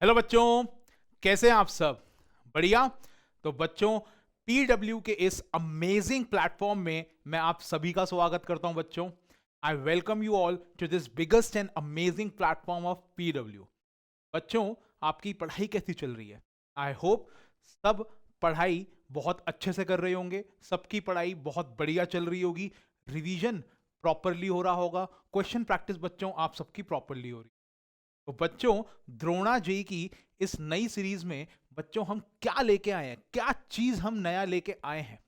Hello बच्चों, कैसे हैं आप सब? बढ़िया। तो बच्चों, पीडब्ल्यू के इस अमेजिंग प्लेटफॉर्म में मैं आप सभी का स्वागत करता हूं। बच्चों, I welcome you all to this biggest and amazing platform of PW. बच्चों, आपकी पढ़ाई कैसी चल रही है? आई होप सब पढ़ाई बहुत अच्छे से कर रहे होंगे, सबकी पढ़ाई बहुत बढ़िया चल रही होगी, रिवीजन प्रॉपरली हो रहा होगा, क्वेश्चन प्रैक्टिस बच्चों आप सबकी प्रॉपरली हो रही। तो बच्चों, द्रोणा जी की इस नई सीरीज में बच्चों हम क्या लेके आए हैं, क्या चीज हम नया लेके आए हैं?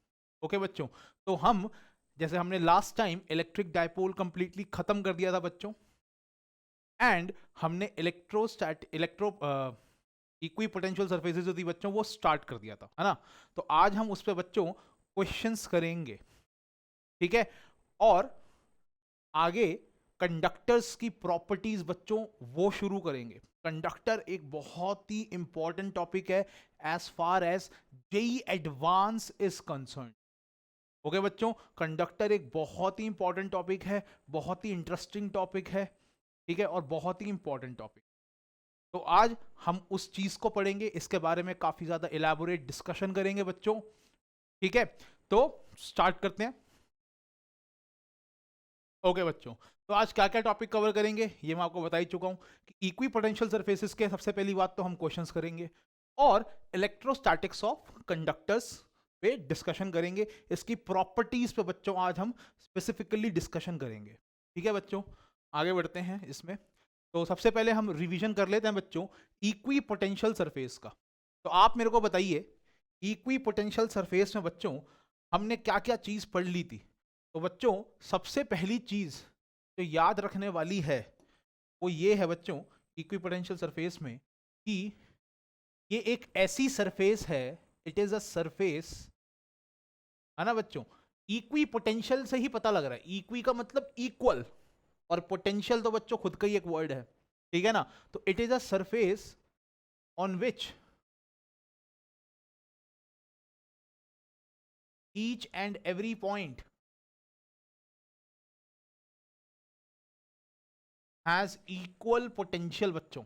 ओके बच्चों, तो हम जैसे हमने last time electric dipole completely खत्म कर दिया था बच्चों, एंड हमने इलेक्ट्रो इक्वी पोटेंशियल सरफेसेस जो थी बच्चों वो स्टार्ट कर दिया था, है ना? तो आज हम उस पर बच्चों क्वेश्चंस करेंगे, ठीक है? और आगे कंडक्टर्स की प्रॉपर्टीज बच्चों वो शुरू करेंगे। कंडक्टर एक बहुत ही इंपॉर्टेंट टॉपिक है as far as JEE advance is concern. Okay बच्चों, कंडक्टर एक बहुत ही इंपॉर्टेंट टॉपिक है, बहुत ही इंटरेस्टिंग टॉपिक है, ठीक है, और बहुत ही इंपॉर्टेंट टॉपिक। तो आज हम उस चीज को पढ़ेंगे, इसके बारे में काफी ज्यादा इलैबोरेट डिस्कशन करेंगे बच्चों, ठीक है? तो स्टार्ट करते हैं। ओके बच्चों, तो आज क्या क्या टॉपिक कवर करेंगे ये मैं आपको बता ही चुका हूं कि इक्वी पोटेंशियल सरफेसेस के सबसे पहली बात तो हम क्वेश्चंस करेंगे, और इलेक्ट्रोस्टैटिक्स ऑफ कंडक्टर्स पे डिस्कशन करेंगे। इसकी प्रॉपर्टीज पे बच्चों आज हम स्पेसिफिकली डिस्कशन करेंगे, ठीक है बच्चों? आगे बढ़ते हैं इसमें। तो सबसे पहले हम रिवीजन कर लेते हैं बच्चों इक्वी पोटेंशियल सरफेस का। तो आप मेरे को बताइए, इक्वी पोटेंशियल सरफेस में बच्चों हमने क्या क्या चीज पढ़ ली थी? तो बच्चों, सबसे पहली चीज जो याद रखने वाली है वो ये है बच्चों इक्विपोटेंशियल सरफेस में कि ये एक ऐसी सरफेस है, इट इज अ सरफेस, है ना बच्चों? इक्वी पोटेंशियल से ही पता लग रहा है, इक्वी का मतलब इक्वल, और पोटेंशियल तो बच्चों खुद का ही एक वर्ड है, ठीक है ना? तो it is a surface on which each and every point has equal potential बच्चों।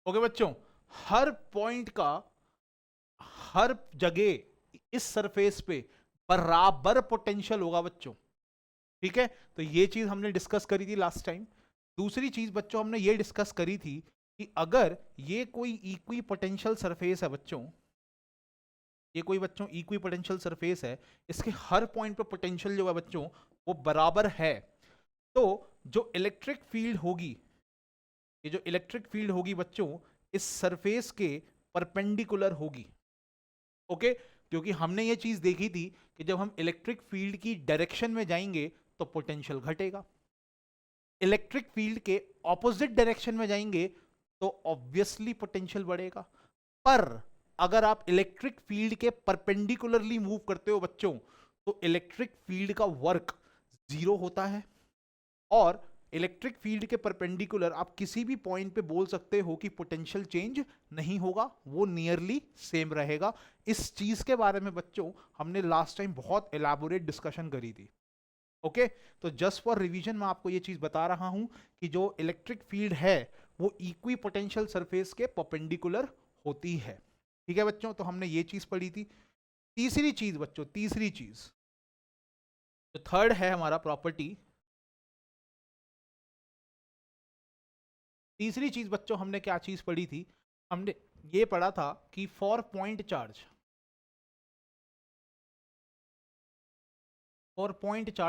ओके बच्चों, हर पॉइंट का हर जगह इस सरफेस पे बराबर पोटेंशियल होगा बच्चों, ठीक है? तो ये चीज हमने डिस्कस करी थी लास्ट टाइम। दूसरी चीज बच्चों हमने ये डिस्कस करी थी कि अगर ये कोई इक्वी पोटेंशियल सरफेस है बच्चों, ये कोई बच्चों इक्वी पोटेंशियल सरफेस है, इसके हर पॉइंट पे पोटेंशियल जो है बच्चों वो बराबर है, तो जो इलेक्ट्रिक फील्ड होगी, ये जो इलेक्ट्रिक फील्ड होगी बच्चों इस सरफेस के परपेंडिकुलर होगी। ओके, क्योंकि हमने ये चीज देखी थी कि जब हम इलेक्ट्रिक फील्ड की डायरेक्शन में जाएंगे तो पोटेंशियल घटेगा, इलेक्ट्रिक फील्ड के ऑपोजिट डायरेक्शन में जाएंगे तो ऑब्वियसली पोटेंशियल बढ़ेगा। पर अगर आप इलेक्ट्रिक फील्ड के परपेंडिकुलरली मूव करते हो बच्चों तो इलेक्ट्रिक फील्ड का वर्क जीरो होता है, और इलेक्ट्रिक फील्ड के परपेंडिकुलर आप किसी भी पॉइंट पे बोल सकते हो कि पोटेंशियल चेंज नहीं होगा, वो नियरली सेम रहेगा। इस चीज के बारे में बच्चों हमने लास्ट टाइम बहुत एलैबोरेट डिस्कशन करी थी। ओके, तो जस्ट फॉर रिवीजन मैं आपको ये चीज बता रहा हूं कि जो इलेक्ट्रिक फील्ड है वो इक्वी पोटेंशियल सरफेस के परपेंडिकुलर होती है, ठीक है बच्चों? तो हमने ये चीज पढ़ी थी। तीसरी चीज बच्चों, तीसरी चीज जो थर्ड है हमारा प्रॉपर्टी, तीसरी चीज बच्चों हमने क्या चीज पढ़ी थी? हमने ये पढ़ा था कि फॉर पॉइंट चार्ज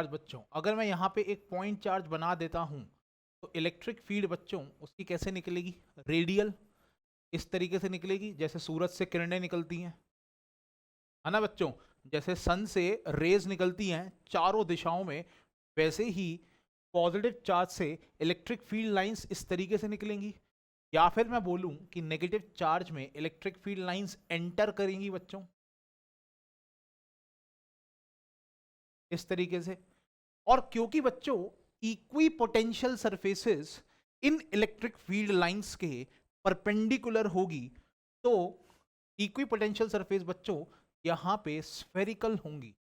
बच्चों, अगर मैं यहां पे एक पॉइंट चार्ज बना देता हूं तो इलेक्ट्रिक फील्ड बच्चों उसकी कैसे निकलेगी? रेडियल, इस तरीके से निकलेगी जैसे सूरज से किरणें निकलती हैं, है ना बच्चों? जैसे सन से रेज निकलती हैं चारों दिशाओं में, वैसे ही पॉजिटिव चार्ज से इलेक्ट्रिक फील्ड लाइंस इस तरीके से निकलेंगी। या फिर मैं बोलूं कि नेगेटिव चार्ज में इलेक्ट्रिक फील्ड लाइंस एंटर करेंगी बच्चों इस तरीके से। और क्योंकि बच्चों इक्वी पोटेंशियल सरफेसेस इन इलेक्ट्रिक फील्ड लाइंस के परपेंडिकुलर होगी, तो इक्वी पोटेंशियल सरफेस बच्चों यहां पे स्फेरिकल होंगी,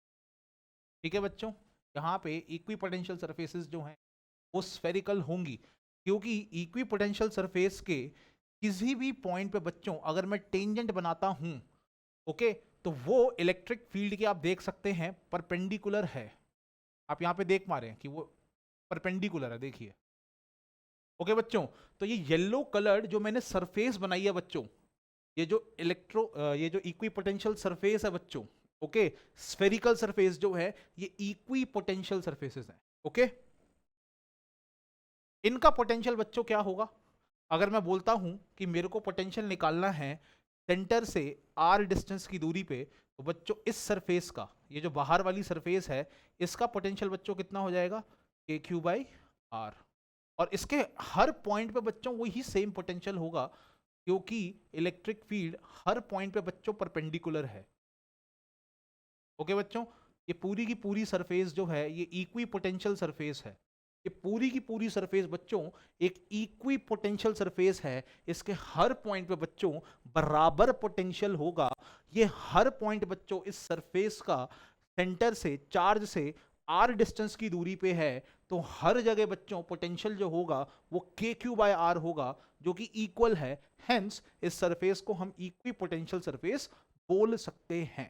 ठीक है बच्चों? यहां पे इक्वी पोटेंशियल सरफेसेस जो हैं वो स्फेरिकल होंगी, क्योंकि इक्वी पोटेंशियल सरफेस के किसी भी पॉइंट पे बच्चों अगर मैं टेंजेंट बनाता हूं, ओके, तो वो इलेक्ट्रिक फील्ड के आप देख सकते हैं परपेंडिकुलर है। आप यहां पे देख पा रहे हैं कि वो परपेंडिकुलर है, देखिए। ओके बच्चों, तो ये येलो कलर्ड जो मैंने सरफेस बनाई है बच्चों, ये जो ये जो इक्वी पोटेंशियल सरफेस है बच्चों, ओके, स्फेरिकल सरफेस जो है ये इक्वी पोटेंशियल सरफेसेस है। ओके, इनका पोटेंशियल बच्चों क्या होगा? अगर मैं बोलता हूं कि मेरे को पोटेंशियल निकालना है सेंटर से आर डिस्टेंस की दूरी पे, तो बच्चों इस सरफेस का, ये जो बाहर वाली सरफेस है, इसका पोटेंशियल बच्चों कितना हो जाएगा? के क्यू बाई आर। और इसके हर पॉइंट पे बच्चों वही सेम पोटेंशियल होगा, क्योंकि इलेक्ट्रिक फील्ड हर पॉइंट पे बच्चों परपेंडिकुलर है। ओके बच्चों, ये पूरी की पूरी सरफेस जो है ये इक्वी पोटेंशियल सरफेस है। ये पूरी की पूरी सरफेस बच्चों एक इक्वी पोटेंशियल सरफेस है। इसके हर पॉइंट पे बच्चों बराबर पोटेंशियल होगा। ये हर पॉइंट बच्चों इस सरफेस का सेंटर से, चार्ज से आर डिस्टेंस की दूरी पे है, तो हर जगह बच्चों पोटेंशियल जो होगा वो के क्यू बाय आर होगा, जो कि इक्वल है। हेंस इस सरफेस को हम इक्वी पोटेंशियल सरफेस बोल सकते हैं।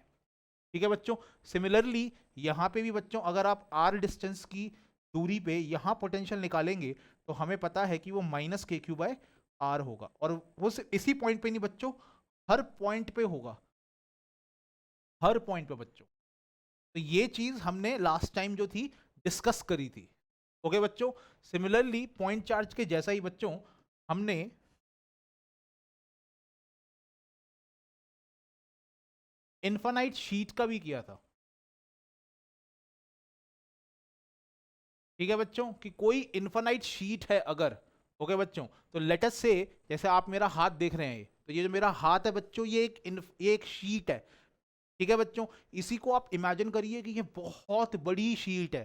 ठीक है बच्चों, सिमिलरली यहां पे भी बच्चों अगर आप आर डिस्टेंस की दूरी पे यहां पोटेंशियल निकालेंगे, तो हमें पता है कि वो माइनस के क्यू बाय आर होगा। और वो सिर्फ इसी पॉइंट पे नहीं बच्चों, हर पॉइंट पे होगा, हर पॉइंट पे बच्चों। तो ये चीज हमने लास्ट टाइम जो थी डिस्कस करी थी। ओके बच्चों, सिमिलरली पॉइंट चार्ज के जैसा ही बच्चों हमने इन्फानाइट शीट का भी किया था। ठीक है बच्चों, कि कोई इन्फानाइट शीट है अगर, ओके बच्चों, तो लेट अस से, जैसे आप मेरा हाथ देख रहे हैं, तो ये जो मेरा हाथ है बच्चों ये एक शीट है। ठीक है बच्चों, इसी को आप इमेजिन करिए कि ये बहुत बड़ी शीट है।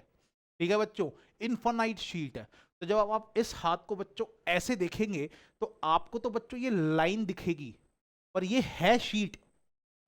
ठीक है बच्चों, इन्फानाइट शीट है। तो जब आप इस हाथ को बच्चों ऐसे देखेंगे, तो आपको तो बच्चों ये लाइन दिखेगी, पर ये है शीट।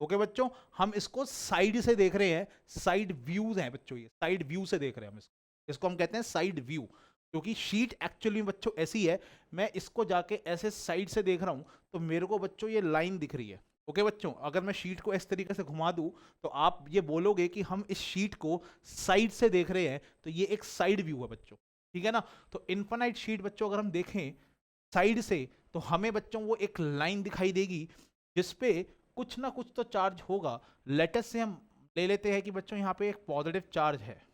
ओके बच्चों, हम इसको साइड से देख रहे हैं, साइड व्यूज हैं बच्चों, ये साइड व्यू से देख रहे हैं हम इसको हम कहते हैं साइड व्यू, क्योंकि शीट एक्चुअली बच्चों ऐसी है। मैं इसको जाके ऐसे साइड से देख रहा हूं, तो मेरे को बच्चों ये लाइन दिख रही है। ओके बच्चों, अगर मैं शीट को इस तरीके से घुमा दूं, तो आप ये बोलोगे कि हम इस शीट को साइड से देख रहे हैं, तो ये एक साइड व्यू है बच्चों। ठीक है ना? तो इन्फानाइट शीट बच्चों अगर हम देखें साइड से, तो हमें बच्चों वो एक लाइन दिखाई देगी जिसपे कुछ ना कुछ तो चार्ज होगा। लेटस से हम ले लेते हैं कि बच्चों यहाँ पे एक पॉजिटिव चार्ज है।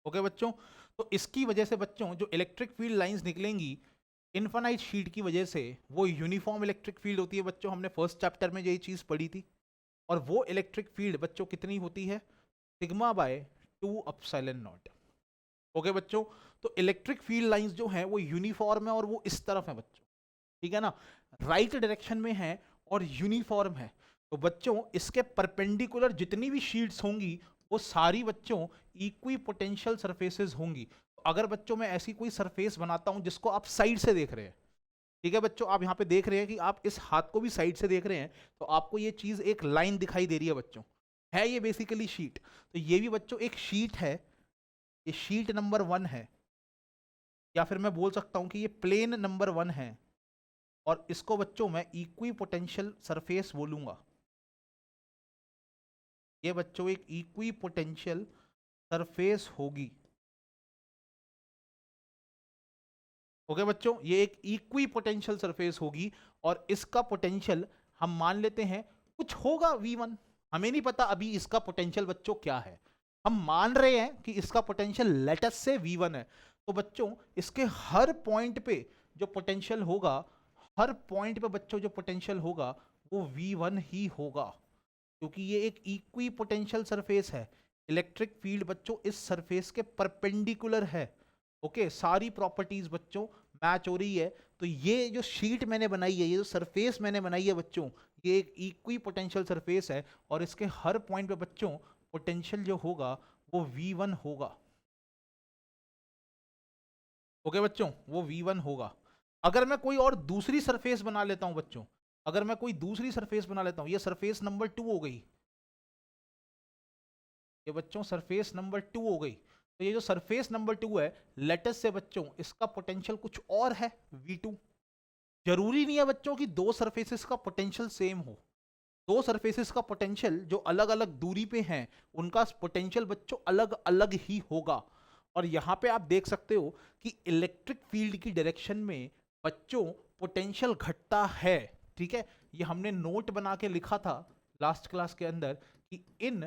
ओके बच्चों, तो इसकी वजह से बच्चों जो इलेक्ट्रिक फील्ड लाइंस निकलेंगी इन्फानाइट शीट की वजह से, वो यूनिफॉर्म इलेक्ट्रिक फील्ड होती है बच्चों। हमने फर्स्ट चैप्टर में यही चीज पढ़ी थी। और वो इलेक्ट्रिक फील्ड बच्चों कितनी होती है? Sigma bye 2 epsilon not. Okay बच्चों, तो इलेक्ट्रिक फील्ड लाइंस जो हैं वो यूनिफॉर्म है और वो इस तरफ है बच्चों। ठीक है ना? राइट डायरेक्शन में है और यूनिफॉर्म है। तो बच्चों इसके परपेंडिकुलर जितनी भी शीट्स होंगी वो सारी बच्चों इक्वी पोटेंशियल सरफेसेस होंगी। तो अगर बच्चों मैं ऐसी कोई सरफेस बनाता हूं जिसको आप साइड से देख रहे हैं, ठीक है बच्चों, आप यहां पे देख रहे हैं कि आप इस हाथ को भी साइड से देख रहे हैं, तो आपको ये चीज एक लाइन दिखाई दे रही है बच्चों। है ये बेसिकली शीट। तो ये भी बच्चों एक शीट है। ये शीट नंबर 1 है, या फिर मैं बोल सकता हूं कि ये प्लेन नंबर 1 है। और इसको बच्चों मैं इक्वी पोटेंशियल सरफेस बोलूंगा। ये बच्चों एक इक्वी पोटेंशियल सरफेस होगी। ओके बच्चों, ये एक इक्वी पोटेंशियल सरफेस होगी और इसका पोटेंशियल हम मान लेते हैं कुछ होगा V1। हमें नहीं पता अभी इसका पोटेंशियल बच्चों क्या है, हम मान रहे हैं कि इसका पोटेंशियल लेटस से V1 है। तो बच्चों इसके हर पॉइंट पे जो पोटेंशियल होगा, हर पॉइंट पे बच्चों जो पोटेंशियल होगा वो V1 ही होगा, क्योंकि ये एक इक्वी पोटेंशियल सरफेस है। इलेक्ट्रिक फील्ड बच्चों इस सरफेस के परपेंडिकुलर है। ओके, सारी प्रॉपर्टीज बच्चों मैच हो रही है। तो ये जो शीट मैंने बनाई है, ये जो सरफेस मैंने बनाई है बच्चों, ये एक इक्वी पोटेंशियल सरफेस है और इसके हर पॉइंट पे बच्चों पोटेंशियल जो होगा वो V1 होगा। ओके बच्चों, वो V1 होगा। अगर मैं कोई और दूसरी सरफेस बना लेता हूं बच्चों, अगर मैं कोई दूसरी सरफेस बना लेता हूं, ये सरफेस नंबर 2 हो गई। ये बच्चों सरफेस नंबर 2 हो गई। तो ये जो सरफेस नंबर 2 है, लेटस से बच्चों इसका पोटेंशियल कुछ और है V2। जरूरी नहीं है बच्चों कि दो सरफेसेस का पोटेंशियल सेम हो। दो सरफेसेस का पोटेंशियल जो अलग अलग दूरी पे हैं, उनका पोटेंशियल बच्चों अलग अलग ही होगा। और यहां पे आप देख सकते हो कि इलेक्ट्रिक फील्ड की डायरेक्शन में बच्चों पोटेंशियल घटता है। ठीक है, ये हमने नोट बना के लिखा था लास्ट क्लास के अंदर कि इन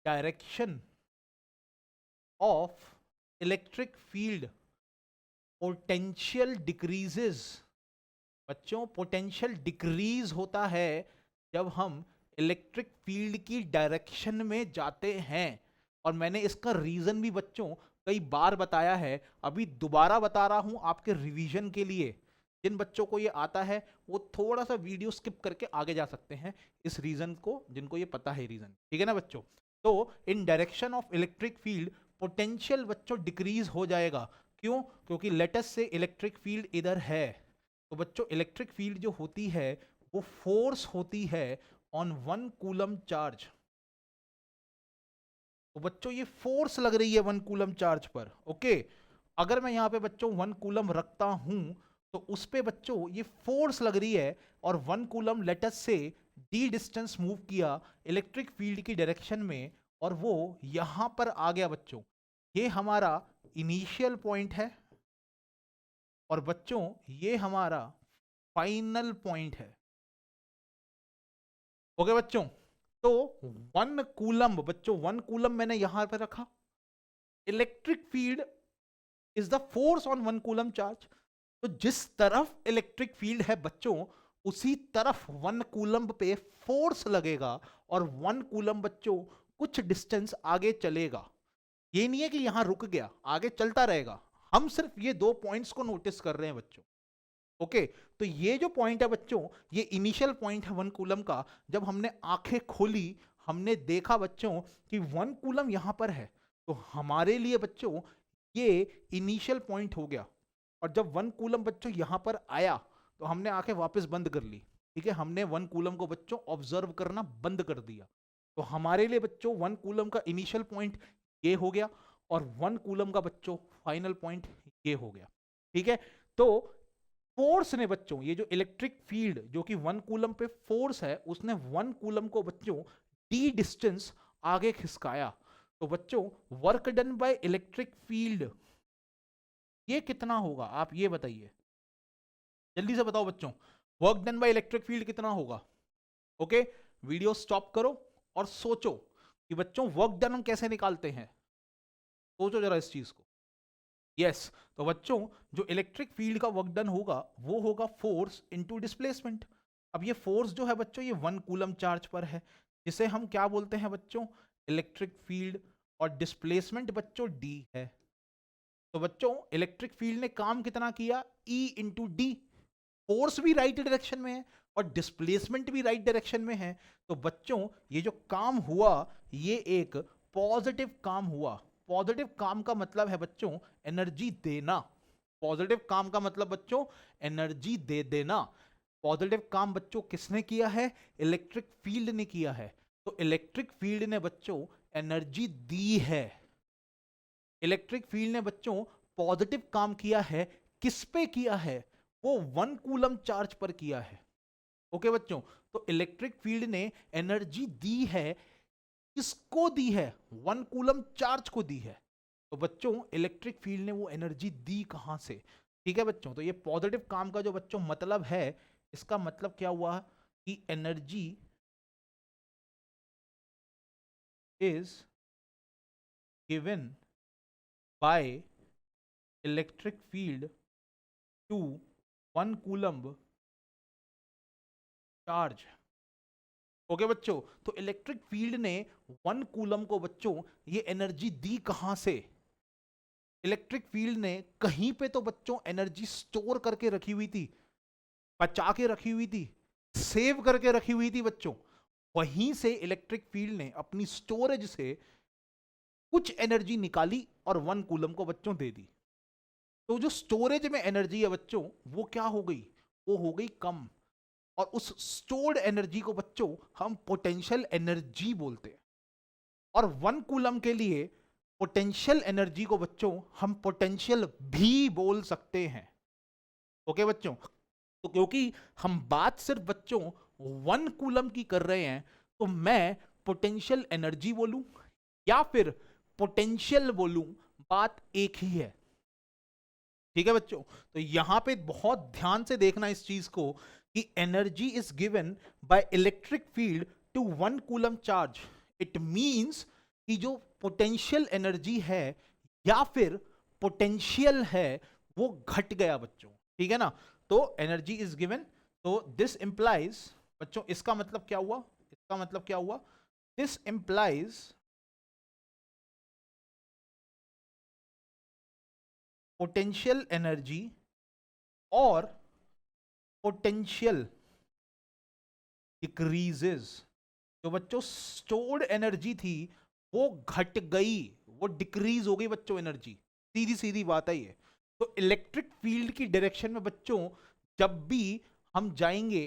direction of electric field potential decreases. बच्चों पोटेंशियल डिक्रीज होता है जब हम इलेक्ट्रिक फील्ड की डायरेक्शन में जाते हैं। और मैंने इसका रीजन भी बच्चों कई बार बताया है, अभी दोबारा बता रहा हूं आपके रिवीजन के लिए। जिन बच्चों को ये आता है वो थोड़ा सा वीडियो स्किप करके आगे जा सकते हैं इस रीजन को, जिनको ये पता है रीजन। ठीक है ना बच्चों। तो इन direction of electric field potential बच्चों डिक्रीज हो जाएगा। क्यों? क्योंकि लेटस से इलेक्ट्रिक फील्ड इधर है। तो बच्चों इलेक्ट्रिक फील्ड जो होती है वो फोर्स होती है ऑन 1 कूलम चार्ज। तो बच्चों ये फोर्स लग रही है 1 कूलम चार्ज पर। ओके, अगर मैं यहां पे बच्चों 1 कूलम रखता हूं तो उस पे बच्चों ये फोर्स लग रही है, और 1 coulomb let's say D distance move किया इलेक्ट्रिक फील्ड की डायरेक्शन में, और वो यहां पर आ गया बच्चों। ये हमारा इनिशियल पॉइंट है, और बच्चों ये हमारा फाइनल पॉइंट है। ओके बच्चों, तो 1 कूलम बच्चों, 1 कूलम मैंने यहां पर रखा। Electric field is the force on 1 coulomb charge. तो जिस तरफ इलेक्ट्रिक फील्ड है बच्चों, उसी तरफ 1 कूलम पे फोर्स लगेगा, और 1 कूलम बच्चों कुछ डिस्टेंस आगे चलेगा। ये नहीं है कि यहां रुक गया, आगे चलता रहेगा। हम सिर्फ ये दो पॉइंट्स को नोटिस कर रहे हैं बच्चों। ओके, तो ये जो पॉइंट है बच्चों, ये इनिशियल पॉइंट है 1 कूलम का। जब हमने आंखें खोली, हमने देखा बच्चों कि 1 कूलम यहां पर है, तो हमारे लिए बच्चों ये इनिशियल पॉइंट हो गया। और जब 1 कूलम बच्चों यहां पर आया तो हमने आंखें वापस बंद कर ली। ठीक है, हमने 1 कूलम को बच्चों ऑब्जर्व करना बंद कर दिया। तो हमारे लिए बच्चों 1 कूलम का इनिशियल पॉइंट ये हो गया, और 1 कूलम का बच्चों फाइनल पॉइंट ये हो गया। ठीक है, तो फोर्स ने बच्चों, ये जो इलेक्ट्रिक फील्ड जो कि 1 कूलम पे फोर्स है, उसने 1 कूलम को बच्चों डी डिस्टेंस आगे खिसकाया। तो बच्चों work done by electric field ये कितना होगा, आप ये बताइए, जल्दी से बताओ बच्चों। Work done by electric field कितना होगा? ओके, वीडियो स्टॉप करो और सोचो कि बच्चों वर्क डन हम कैसे निकालते हैं। सोचो जरा इस चीज को। यस, तो बच्चों जो इलेक्ट्रिक फील्ड का वर्क डन होगा वो होगा फोर्स इनटू डिस्प्लेसमेंट। अब ये फोर्स जो है बच्चों ये 1 कूलम चार्ज पर है, जिसे हम क्या बोलते हैं बच्चों? Electric field. और डिस्प्लेसमेंट बच्चों डी है। तो बच्चों इलेक्ट्रिक फील्ड ने काम कितना किया? E into D. फोर्स भी राइट डायरेक्शन में है और डिस्प्लेसमेंट भी राइट डायरेक्शन में है। तो बच्चों ये जो काम हुआ ये एक पॉजिटिव काम हुआ। पॉजिटिव काम का मतलब है बच्चों एनर्जी देना। पॉजिटिव काम का मतलब बच्चों एनर्जी दे देना। पॉजिटिव काम बच्चों किसने किया है? इलेक्ट्रिक फील्ड ने किया है। तो इलेक्ट्रिक फील्ड ने बच्चों एनर्जी दी है। इलेक्ट्रिक फील्ड ने बच्चों पॉजिटिव काम किया है। किस पे किया है? वो 1 कूलम चार्ज पर किया है। ओके बच्चों, तो इलेक्ट्रिक फील्ड ने एनर्जी दी है। किसको दी है? 1 कूलम चार्ज को दी है। तो बच्चों इलेक्ट्रिक फील्ड ने वो एनर्जी दी कहां से? ठीक है बच्चों, तो ये पॉजिटिव काम का जो बच्चों मतलब है, इसका मतलब क्या हुआ कि energy is given by electric field to 1 coulomb charge. Okay बच्चों, तो इलेक्ट्रिक फील्ड ने 1 कूलम को बच्चों ये एनर्जी दी कहां से? इलेक्ट्रिक फील्ड ने कहीं पे तो बच्चों एनर्जी स्टोर करके रखी हुई थी, बचा के रखी हुई थी, सेव करके रखी हुई थी बच्चों। वहीं से इलेक्ट्रिक फील्ड ने अपनी स्टोरेज से कुछ एनर्जी निकाली और 1 कूलम को बच्चों दे दी। तो जो स्टोरेज में एनर्जी है बच्चों वो क्या हो गई? वो हो गई कम। और उस स्टोर्ड एनर्जी को बच्चों हम पोटेंशियल एनर्जी बोलते हैं। और 1 कूलम के लिए पोटेंशियल एनर्जी को बच्चों हम पोटेंशियल भी बोल सकते हैं। ओके बच्चों, तो क्योंकि हम बात सिर्फ बच्चों 1 कूलम की कर रहे हैं, तो मैं पोटेंशियल एनर्जी बोलूं या फिर पोटेंशियल बोलूं, बात एक ही है। ठीक है बच्चों, तो यहां पे बहुत ध्यान से देखना इस चीज को कि energy is given by electric field to 1 coulomb charge. It means कि जो पोटेंशियल एनर्जी है या फिर पोटेंशियल है वो घट गया बच्चों। ठीक है ना, तो एनर्जी इज गिवन, तो दिस इंप्लाइज बच्चों, इसका मतलब क्या हुआ, इसका मतलब क्या हुआ, दिस इंप्लाइज पोटेंशियल एनर्जी और पोटेंशियल डिक्रीजेस। जो बच्चों स्टोर्ड एनर्जी थी वो घट गई, वो डिक्रीज हो गई बच्चों एनर्जी, सीधी सीधी बात है ये। तो इलेक्ट्रिक फील्ड की डायरेक्शन में बच्चों जब भी हम जाएंगे,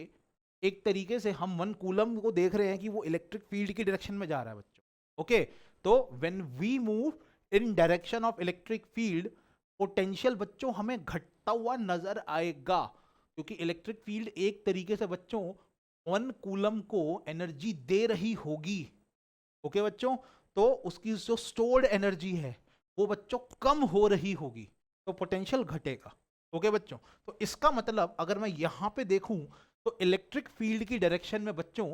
एक तरीके से हम 1 कूलम को देख रहे हैं कि वो इलेक्ट्रिक फील्ड की डायरेक्शन में जा रहा है बच्चों। ओके, तो when we move in direction of electric field, potential बच्चों हमें घटता हुआ नजर आएगा, क्योंकि इलेक्ट्रिक फील्ड एक तरीके से बच्चों 1 कूलम को एनर्जी दे रही होगी। ओके बच्चों, तो उसकी जो स्टोर्ड एनर्जी है वो बच्चों कम हो रही होगी, तो पोटेंशियल घटेगा। ओके बच्चों, तो इसका मतलब अगर मैं यहां पे देखूं तो इलेक्ट्रिक फील्ड की डायरेक्शन में बच्चों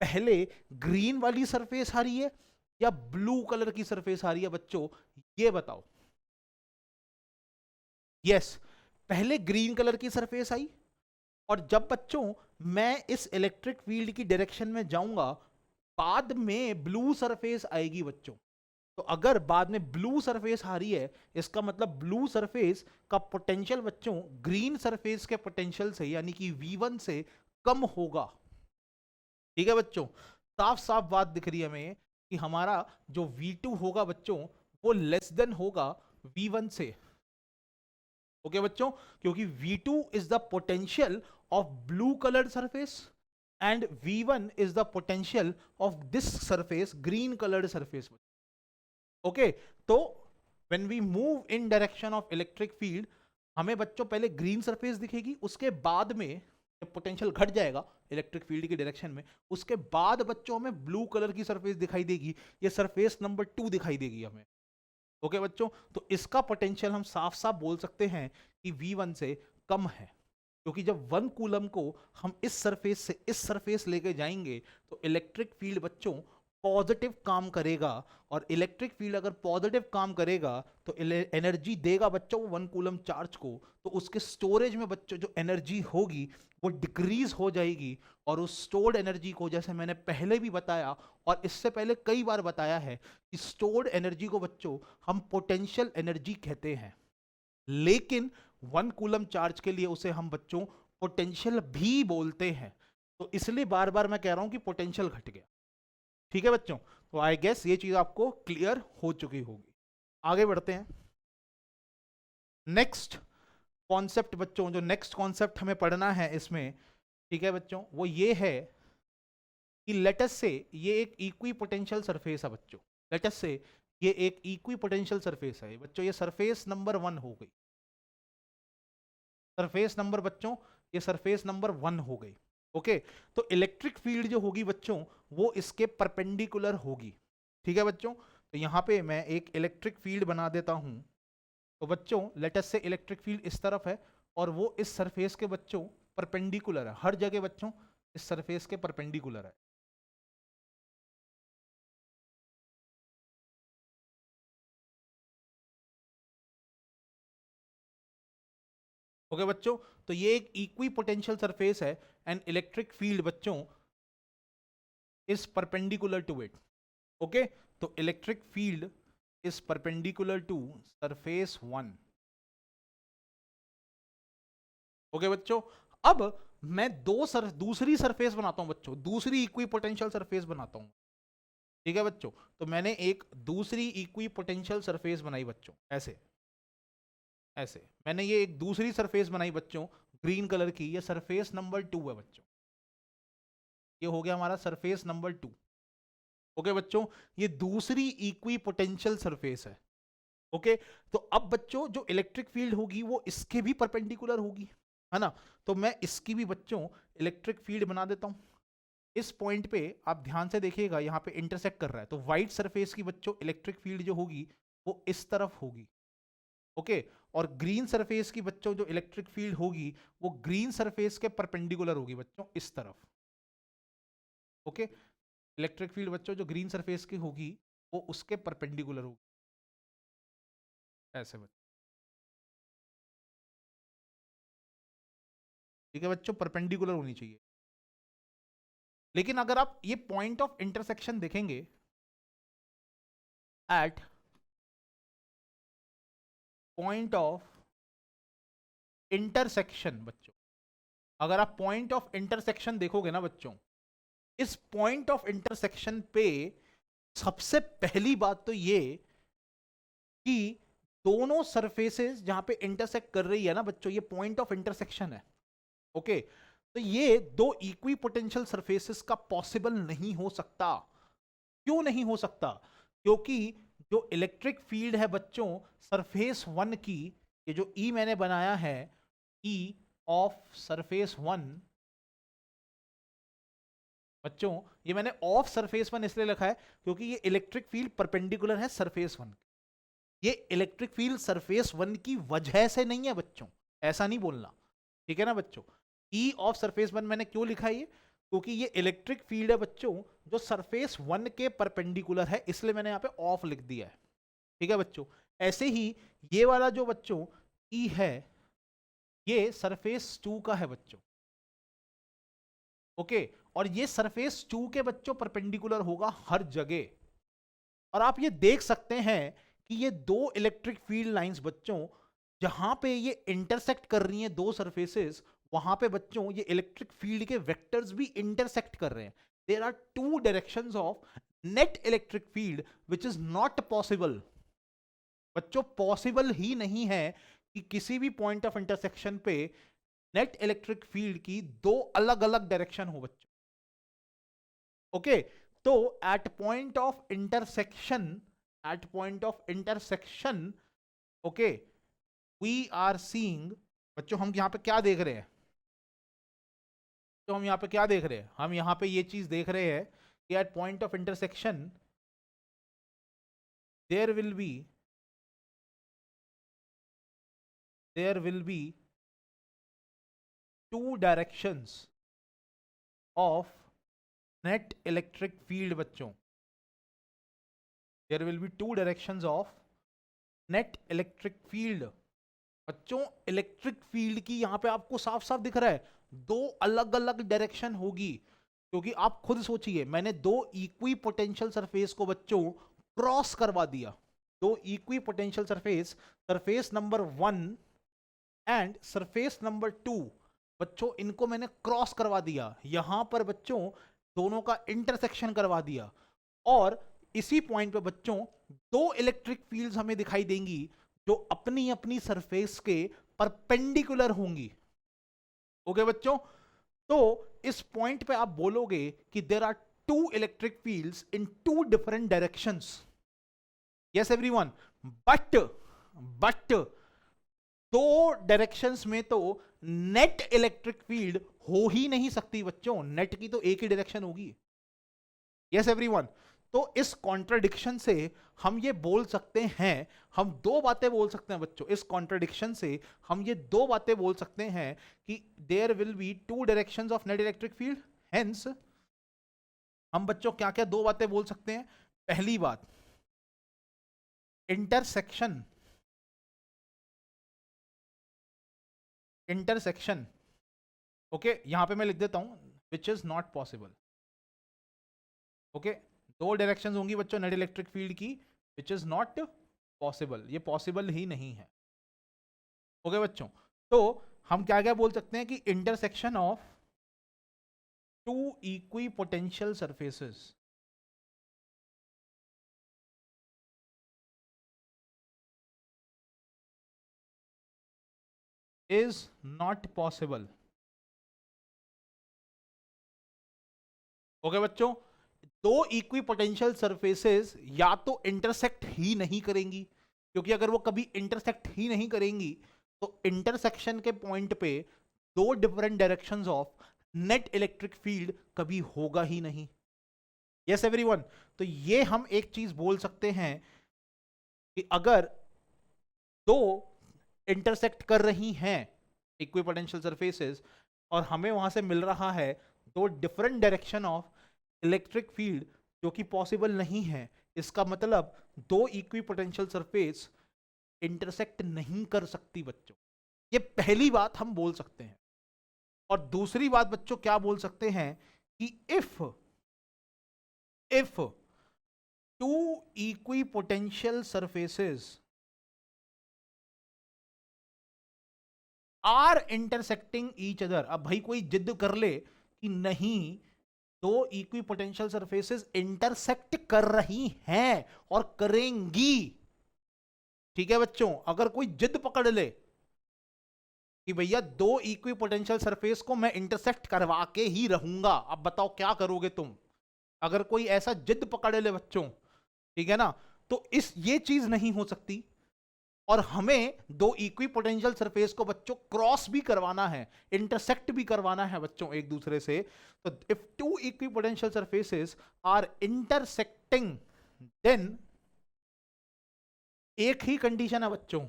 पहले ग्रीन वाली सरफेस आ रही है या ब्लू कलर की सरफेस आ रही है बच्चों, ये बताओ। यस, पहले ग्रीन कलर की सरफेस आई, और जब बच्चों मैं इस इलेक्ट्रिक फील्ड की डायरेक्शन में जाऊंगा बाद में ब्लू सरफेस आएगी बच्चों। तो अगर बाद में ब्लू सरफेस आ रही है, इसका मतलब ब्लू सरफेस का पोटेंशियल बच्चों ग्रीन सरफेस के पोटेंशियल से यानी कि V1 से कम होगा। ठीक है बच्चों, साफ साफ बात दिख रही है हमें कि हमारा जो V2 होगा बच्चों वो लेस देन होगा V1 से। ओके बच्चों, क्योंकि V2 is the potential of blue coloured surface and V1 is the potential of this surface, green coloured surface. Okay, तो when we move in direction of electric field, हमें बच्चों पहले green surface दिखेगी, उसके बाद में पोटेंशियल घट जाएगा इलेक्ट्रिक फील्ड की डायरेक्शन में, उसके बाद बच्चों हमें ब्लू कलर की सरफेस दिखाई देगी, ये सरफेस नंबर 2 दिखाई देगी हमें। ओके बच्चों, तो इसका पोटेंशियल हम साफ साफ बोल सकते हैं कि V1 से कम है, क्योंकि जब 1 कूलम को हम इस सरफेस से इस सरफेस लेके जाएंगे तो इलेक्ट्रिक फील्ड बच्चों पॉजिटिव काम करेगा, और इलेक्ट्रिक फील्ड अगर पॉजिटिव काम करेगा तो एनर्जी देगा बच्चों 1 कूलम चार्ज को, तो उसके स्टोरेज में बच्चों जो एनर्जी होगी वो डिक्रीज हो जाएगी, और उस स्टोर्ड एनर्जी को, जैसे मैंने पहले भी बताया और इससे पहले कई बार बताया है कि स्टोर्ड एनर्जी को बच्चों हम पोटेंशियल एनर्जी कहते हैं, लेकिन 1 कूलम चार्ज के लिए उसे हम बच्चों पोटेंशियल भी बोलते हैं। तो इसलिए बार बार मैं कह रहा हूं कि पोटेंशियल घट गया। ठीक है बच्चों, तो आई गेस ये चीज आपको क्लियर हो चुकी होगी। आगे बढ़ते हैं। नेक्स्ट कॉन्सेप्ट बच्चों, जो नेक्स्ट कॉन्सेप्ट हमें पढ़ना है इसमें, ठीक है बच्चों, वो ये है कि लेटस से ये एक इक्वी पोटेंशियल सरफेस है बच्चों। लेटस से ये एक इक्वी पोटेंशियल सरफेस है बच्चों, ये सरफेस नंबर 1 हो गई। सरफेस नंबर बच्चों, ये सरफेस नंबर 1 हो गई। ओके, तो इलेक्ट्रिक फील्ड जो होगी बच्चों वो इसके परपेंडिकुलर होगी। ठीक है बच्चों, तो यहां पे मैं एक इलेक्ट्रिक फील्ड बना देता हूं। तो बच्चों लेटस से इलेक्ट्रिक फील्ड इस तरफ है और वो इस सरफेस के बच्चों परपेंडिकुलर है, हर जगह बच्चों इस सरफेस के परपेंडिकुलर है। ओके बच्चों, तो ये एक इक्वी पोटेंशियल सरफेस है एंड इलेक्ट्रिक फील्ड बच्चों is perpendicular to it. Okay, तो electric field is perpendicular to surface 1। Okay बच्चों, अब मैं दूसरी सरफेस बनाता हूं बच्चों, दूसरी इक्वी पोटेंशियल सरफेस बनाता हूं। ठीक है बच्चों, तो मैंने एक दूसरी इक्वी पोटेंशियल सरफेस बनाई बच्चों, ऐसे ऐसे मैंने ये एक दूसरी सरफेस बनाई बच्चों ग्रीन कलर की, ये सरफेस नंबर 2 है बच्चों, ये हो गया हमारा सरफेस नंबर 2। ओके बच्चों, ये दूसरी इक्वी पोटेंशियल सरफेस है। ओके, तो अब बच्चों जो इलेक्ट्रिक फील्ड होगी वो इसके भी परपेंडिकुलर होगी, है ना। तो मैं इसकी भी बच्चों इलेक्ट्रिक फील्ड बना देता हूं। इस पॉइंट पे आप ध्यान से देखिएगा, यहाँ पे इंटरसेक्ट कर रहा है, तो व्हाइट सरफेस की बच्चों इलेक्ट्रिक फील्ड जो होगी वो इस तरफ होगी। ओके, और ग्रीन सरफेस की बच्चों जो इलेक्ट्रिक फील्ड होगी वो ग्रीन सरफेस के परपेंडिकुलर होगी बच्चों, इस तरफ। ओके, इलेक्ट्रिक फील्ड बच्चों जो ग्रीन सरफेस की होगी वो उसके परपेंडिकुलर होगी, ऐसे बच्चों। ठीक है बच्चों, परपेंडिकुलर होनी चाहिए। लेकिन अगर आप ये पॉइंट ऑफ इंटरसेक्शन देखेंगे, एट पॉइंट ऑफ इंटरसेक्शन बच्चों, अगर आप पॉइंट ऑफ इंटरसेक्शन देखोगे ना बच्चों, इस पॉइंट ऑफ इंटरसेक्शन पे सबसे पहली बात तो ये कि दोनों सरफेसेस जहां पे इंटरसेक्ट कर रही है ना बच्चों, ये पॉइंट ऑफ इंटरसेक्शन है। ओके, तो ये दो इक्वी पोटेंशियल सरफेसेस का पॉसिबल नहीं हो सकता। क्यों नहीं हो सकता? क्योंकि जो इलेक्ट्रिक फील्ड है बच्चों सरफेस वन की, ये जो ई मैंने बनाया है, ई ऑफ सरफेस वन बच्चों, ये मैंने ऑफ सरफेस वन इसलिए लिखा है क्योंकि ये इलेक्ट्रिक फील्ड परपेंडिकुलर है सरफेस वन। ये इलेक्ट्रिक फील्ड सरफेस वन की वजह से नहीं है बच्चों, ऐसा नहीं बोलना, ठीक है ना बच्चों। ई ऑफ सरफेस वन मैंने क्यों लिखा है ये, क्योंकि ये इलेक्ट्रिक फील्ड है बच्चों जो सरफेस वन के परपेंडिकुलर है, इसलिए मैंने यहाँ पे ऑफ लिख दिया है। ठीक है बच्चों, ऐसे ही ये वाला जो बच्चों ई है ये सरफेस टू का है बच्चों। ओके, और ये सरफेस टू के बच्चों परपेंडिकुलर होगा हर जगह। और आप ये देख सकते हैं कि ये दो इलेक्ट्रिक फील्ड लाइंस बच्चों जहां पे ये इंटरसेक्ट कर रही हैं दो सरफेसेस, वहां पे बच्चों ये इलेक्ट्रिक फील्ड के वेक्टर्स भी इंटरसेक्ट कर रहे हैं। There are two directions of net electric field which is not possible. बच्चों पॉसिबल ही नहीं है कि किसी भी पॉइंट ऑफ इंटरसेक्शन पे नेट इलेक्ट्रिक फील्ड की दो अलग अलग डायरेक्शन हो बच्चों। ओके, तो at point of intersection, at point of intersection, okay, we are seeing बच्चों, हम यहां पे क्या देख रहे हैं? तो हम यहां पे क्या देख रहे हैं? हम यहां पे ये चीज देख रहे हैं कि at point of intersection there will be, there will be two directions of net electric field बच्चों। There will be two directions of net electric field बच्चों। इलेक्ट्रिक फील्ड की यहां पे आपको साफ साफ दिख रहा है दो अलग अलग डायरेक्शन होगी, क्योंकि आप खुद सोचिए मैंने दो इक्वी पोटेंशियल सरफेस को बच्चों क्रॉस करवा दिया। दो equi potential surface, surface number one and surface number two बच्चों, इनको मैंने क्रॉस करवा दिया, यहां पर बच्चों दोनों का इंटरसेक्शन करवा दिया। और इसी पॉइंट पे बच्चों दो इलेक्ट्रिक फील्ड्स हमें दिखाई देंगी जो अपनी अपनी सरफेस के परपेंडिकुलर होंगी। ओके बच्चों, तो इस पॉइंट पे आप बोलोगे कि there are two electric fields in two different directions. Yes everyone, but दो डायरेक्शंस में तो नेट इलेक्ट्रिक फील्ड हो ही नहीं सकती बच्चों, नेट की तो एक ही डायरेक्शन होगी। यस एवरीवन, तो इस कॉन्ट्रडिक्शन से हम ये बोल सकते हैं, हम दो बातें बोल सकते हैं बच्चों, इस कॉन्ट्रडिक्शन से हम ये दो बातें बोल सकते हैं कि there will be two directions of net electric field. Hence हम बच्चों क्या क्या दो बातें बोल सकते हैं? पहली बात, इंटरसेक्शन, इंटरसेक्शन, ओके, यहां पे मैं लिख देता हूं विच इज नॉट पॉसिबल। ओके, दो डायरेक्शंस होंगी बच्चों नेट इलेक्ट्रिक फील्ड की, विच इज नॉट पॉसिबल, ये पॉसिबल ही नहीं है। ओके बच्चों, तो हम क्या क्या बोल सकते हैं कि intersection of two equi potential surfaces is not possible. Okay बच्चों, दो इक्वी पोटेंशियल सरफेसेस या तो इंटरसेक्ट ही नहीं करेंगी, क्योंकि अगर वो कभी इंटरसेक्ट ही नहीं करेंगी तो इंटरसेक्शन के पॉइंट पे दो different directions of net electric field कभी होगा ही नहीं। यस एवरीवन, तो ये हम एक चीज बोल सकते हैं कि अगर दो इंटरसेक्ट कर रही हैं इक्विपोटेंशियल सरफेसेस और हमें वहां से मिल रहा है दो different direction of electric field जो कि पॉसिबल नहीं है, इसका मतलब दो इक्विपोटेंशियल सरफेस इंटरसेक्ट नहीं कर सकती बच्चों। ये पहली बात हम बोल सकते हैं। और दूसरी बात बच्चों क्या बोल सकते हैं कि if two equipotential surfaces are intersecting each other. अब भाई कोई जिद कर ले कि नहीं दो इक्विपोटेंशियल सरफेसेस इंटरसेक्ट कर रही हैं और करेंगी, ठीक है बच्चों, अगर कोई जिद पकड़ ले कि भैया दो इक्विपोटेंशियल सरफेस को मैं इंटरसेक्ट करवा के ही रहूंगा, अब बताओ क्या करोगे तुम। अगर कोई ऐसा जिद पकड़ ले बच्चों, ठीक है ना, तो ये चीज नहीं हो सकती। और हमें दो इक्विपोटेंशियल सरफेस को बच्चों क्रॉस भी करवाना है, इंटरसेक्ट भी करवाना है बच्चों एक दूसरे से। तो if two equipotential surfaces are intersecting then एक ही कंडीशन है बच्चों,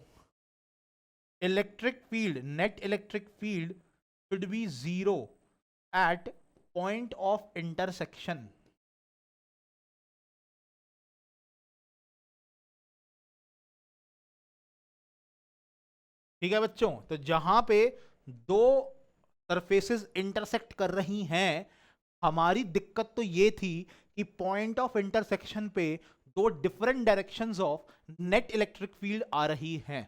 electric field, net electric field should be zero at point of intersection. ठीक है बच्चों, तो जहां पे दो सरफेसेस इंटरसेक्ट कर रही हैं, हमारी दिक्कत तो ये थी कि पॉइंट ऑफ इंटरसेक्शन पे दो different directions of net electric field आ रही हैं।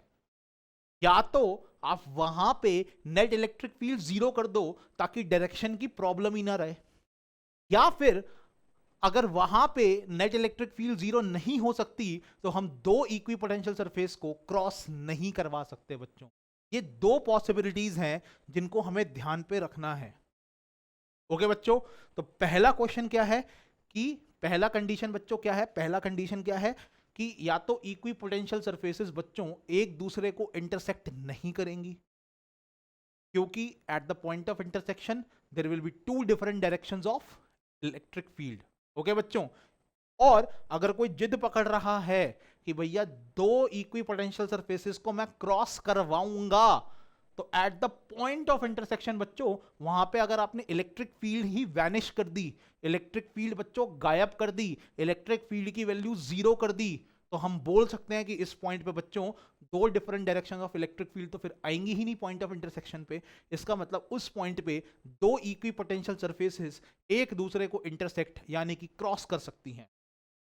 या तो आप वहां पे नेट इलेक्ट्रिक फील्ड जीरो कर दो ताकि डायरेक्शन की प्रॉब्लम ही ना रहे, या फिर अगर वहां पे नेट इलेक्ट्रिक फील्ड जीरो नहीं हो सकती तो हम दो इक्विपोटेंशियल सरफेस को क्रॉस नहीं करवा सकते बच्चों। ये दो पॉसिबिलिटीज हैं जिनको हमें ध्यान पे रखना है। ओके बच्चों, तो पहला क्वेश्चन क्या है कि पहला कंडीशन बच्चों क्या है, पहला कंडीशन क्या है कि या तो इक्विपोटेंशियल सरफेसेस बच्चों एक दूसरे को इंटरसेक्ट नहीं करेंगी, क्योंकि at the point of intersection there will be two different directions of electric field. Okay बच्चों, और अगर कोई जिद पकड़ रहा है कि भैया दो इक्विपोटेंशियल सरफेसेस को मैं क्रॉस करवाऊंगा, तो eight the point of intersection बच्चों वहां पे अगर आपने इलेक्ट्रिक फील्ड ही वैनिश कर दी, इलेक्ट्रिक फील्ड बच्चों गायब कर दी, इलेक्ट्रिक फील्ड की वैल्यू जीरो कर दी, तो हम बोल सकते हैं कि इस पॉइंट पे बच्चों दो different direction of electric field तो फिर आएंगी ही नहीं पॉइंट ऑफ इंटरसेक्शन पे। इसका मतलब उस पॉइंट पे दो इक्विपोटेंशियल सरफेसेस एक दूसरे को इंटरसेक्ट यानी कि क्रॉस कर सकती हैं।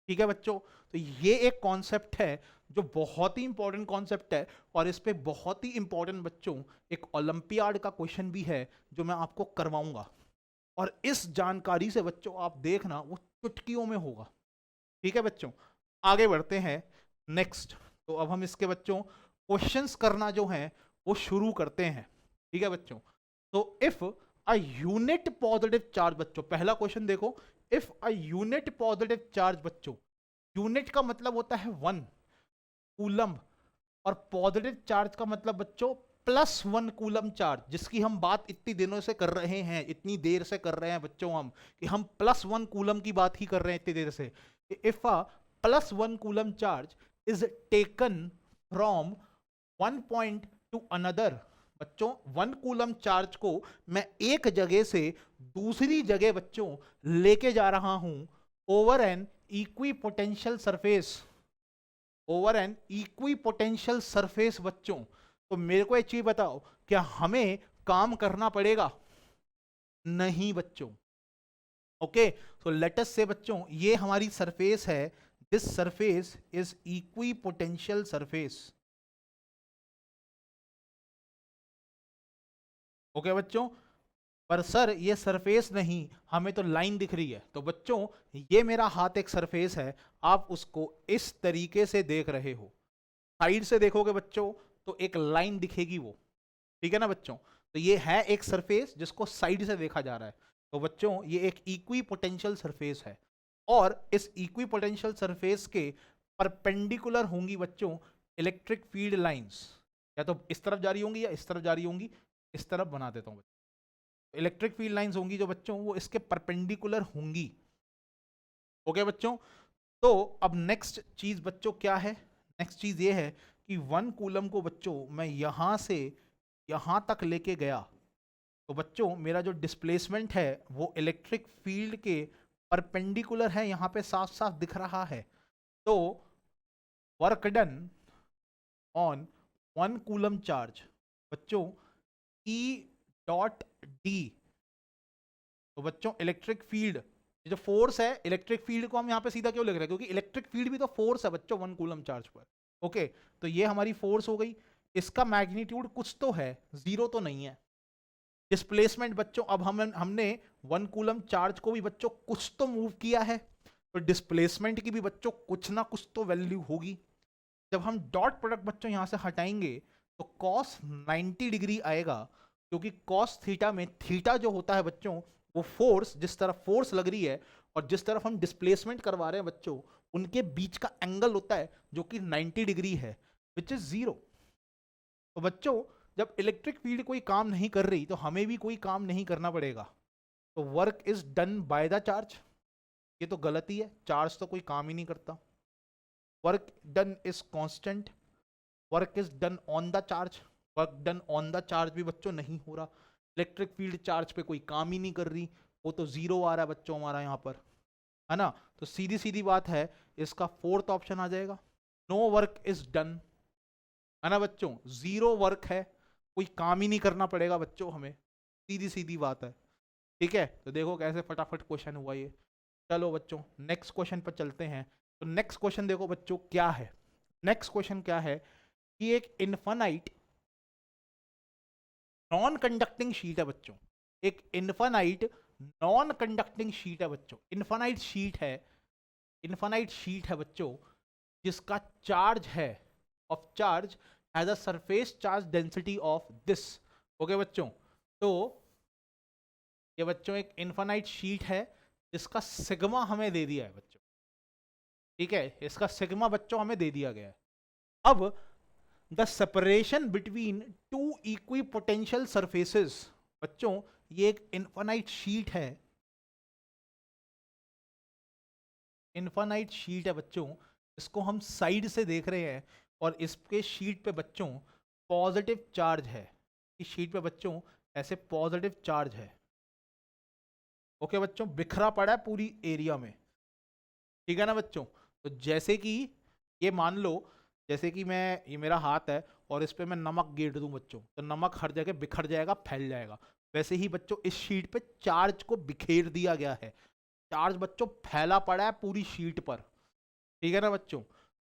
ठीक है बच्चों, तो ये एक कॉन्सेप्ट है जो बहुत ही इंपॉर्टेंट कॉन्सेप्ट है, और इस पे बहुत ही इंपॉर्टेंट बच्चों एक ओलंपियाड का क्वेश्चन भी है जो मैं आपको करवाऊंगा, और इस जानकारी से बच्चों आप देखना वो चुटकियों में होगा। ठीक है बच्चों, आगे बढ़ते हैं नेक्स्ट। तो अब हम इसके बच्चों क्वेश्चंस करना जो है वो शुरू करते हैं। ठीक है बच्चों, तो if a unit positive charge, बच्चों पहला क्वेश्चन देखो, if a unit positive charge, बच्चों यूनिट का मतलब होता है 1 कूलम, और पॉजिटिव चार्ज का मतलब बच्चों +1 कूलम चार्ज, जिसकी हम बात इतनी दिनों से कर रहे हैं, इतनी देर से कर रहे हैं बच्चों हम, कि हम +1 कूलम की बात ही कर रहे हैं इतनी देर से। If a +1 coulomb charge is taken from one point two another, बच्चों 1 कूलम चार्ज को मैं एक जगह से दूसरी जगह बच्चों लेके जा रहा हूं over an equipotential surface, over an equipotential surface बच्चों। तो मेरे को एक चीज बताओ, क्या हमें काम करना पड़ेगा? नहीं बच्चों। ओके, सो लेट अस से बच्चों ये हमारी सरफेस है, this surface is equipotential surface. Okay बच्चों, पर सर ये सरफेस नहीं, हमें तो लाइन दिख रही है। तो बच्चों ये मेरा हाथ एक सरफेस है, आप उसको इस तरीके से देख रहे हो, साइड से देखोगे बच्चों तो एक लाइन दिखेगी वो, ठीक है ना बच्चों। तो ये है एक सरफेस जिसको साइड से देखा जा रहा है, तो बच्चों ये एक इक्वी पोटेंशियल सरफेस है। और इस इक्विपोटेंशियल सरफेस के परपेंडिकुलर होंगी बच्चों इलेक्ट्रिक फील्ड लाइंस, या तो इस तरफ जा रही होंगी या इस तरफ जा रही होंगी, इस तरफ बना देता हूं बच्चों। इलेक्ट्रिक फील्ड लाइंस होंगी जो बच्चों वो इसके परपेंडिकुलर होंगी। ओके बच्चों, तो अब नेक्स्ट चीज बच्चों क्या है, नेक्स्ट चीज ये है कि 1 कूलम को बच्चों मैं यहां से यहां तक लेके गया, तो बच्चों मेरा जो डिस्प्लेसमेंट है वो इलेक्ट्रिक फील्ड के परपेंडिकुलर है, यहां पे साफ साफ दिख रहा है। तो work done on 1 coulomb charge बच्चों E डॉट डी, तो बच्चों इलेक्ट्रिक फील्ड जो फोर्स है, इलेक्ट्रिक फील्ड को हम यहाँ पे सीधा क्यों लिख रहे हैं, क्योंकि इलेक्ट्रिक फील्ड भी तो फोर्स है बच्चों 1 कूलम चार्ज पर। ओके, तो ये हमारी फोर्स हो गई, इसका मैग्नीट्यूड कुछ तो है, जीरो तो नहीं है। डिस्प्लेसमेंट बच्चों, अब हमने 1 कूलम चार्ज को भी बच्चों कुछ तो मूव किया है, तो डिस्प्लेसमेंट की भी बच्चों कुछ ना कुछ तो वैल्यू होगी। जब हम डॉट प्रोडक्ट बच्चों यहां से हटाएंगे तो कॉस 90 डिग्री आएगा, क्योंकि कॉस थीटा में थीटा जो होता है बच्चों वो फोर्स, जिस तरफ फोर्स लग रही है और जिस तरफ हम डिस्प्लेसमेंट करवा रहे हैं बच्चों, उनके बीच का एंगल होता है जो कि 90 डिग्री है, विच इज जीरो। तो बच्चों जब इलेक्ट्रिक फील्ड कोई काम नहीं कर रही तो हमें भी कोई काम नहीं करना पड़ेगा, तो work is done by the charge, ये तो गलत ही है, चार्ज तो कोई काम ही नहीं करता। Work done is constant, work is done on the charge, work done on the charge भी बच्चों नहीं हो रहा, इलेक्ट्रिक फील्ड चार्ज पे कोई काम ही नहीं कर रही, वो तो जीरो आ रहा है बच्चों हमारा यहाँ पर, है ना। तो सीधी सीधी बात है, इसका फोर्थ ऑप्शन आ जाएगा, नो वर्क इज डन, है ना बच्चों, जीरो वर्क है, कोई काम ही नहीं करना पड़ेगा बच्चों हमें, सीधी सीधी बात है। ठीक है, तो देखो कैसे फटाफट क्वेश्चन हुआ ये। चलो बच्चों नेक्स्ट क्वेश्चन पर चलते हैं। तो नेक्स्ट क्वेश्चन देखो बच्चों क्या है, नेक्स्ट क्वेश्चन क्या है कि एक इनफाइनाइट नॉन कंडक्टिंग शीट है बच्चों, एक इनफाइनाइट नॉन कंडक्टिंग शीट है बच्चों, इनफाइनाइट शीट है बच्चों, जिसका चार्ज है of charge has a surface charge density of this. Okay बच्चों, तो ये बच्चों एक इनफाइनाइट शीट है जिसका सिग्मा हमें दे दिया है बच्चों, ठीक है, इसका सिग्मा बच्चों हमें दे दिया गया है। अब the separation between two equipotential surfaces, बच्चों ये एक इनफाइनाइट शीट है, इनफाइनाइट शीट है बच्चों, इसको हम साइड से देख रहे हैं और इसके शीट पे बच्चों पॉजिटिव चार्ज है, इस शीट पे बच्चों ऐसे पॉजिटिव चार्ज है। ओके बच्चों, बिखरा पड़ा है पूरी एरिया में, ठीक है ना बच्चों। तो जैसे कि ये मान लो, जैसे कि मैं, ये मेरा हाथ है और इस पे मैं नमक गिर दूं बच्चों, तो नमक हर जगह बिखर जाएगा, फैल जाएगा। वैसे ही बच्चों इस शीट पे चार्ज को बिखेर दिया गया है, चार्ज बच्चों फैला पड़ा है पूरी शीट पर, ठीक है ना बच्चों।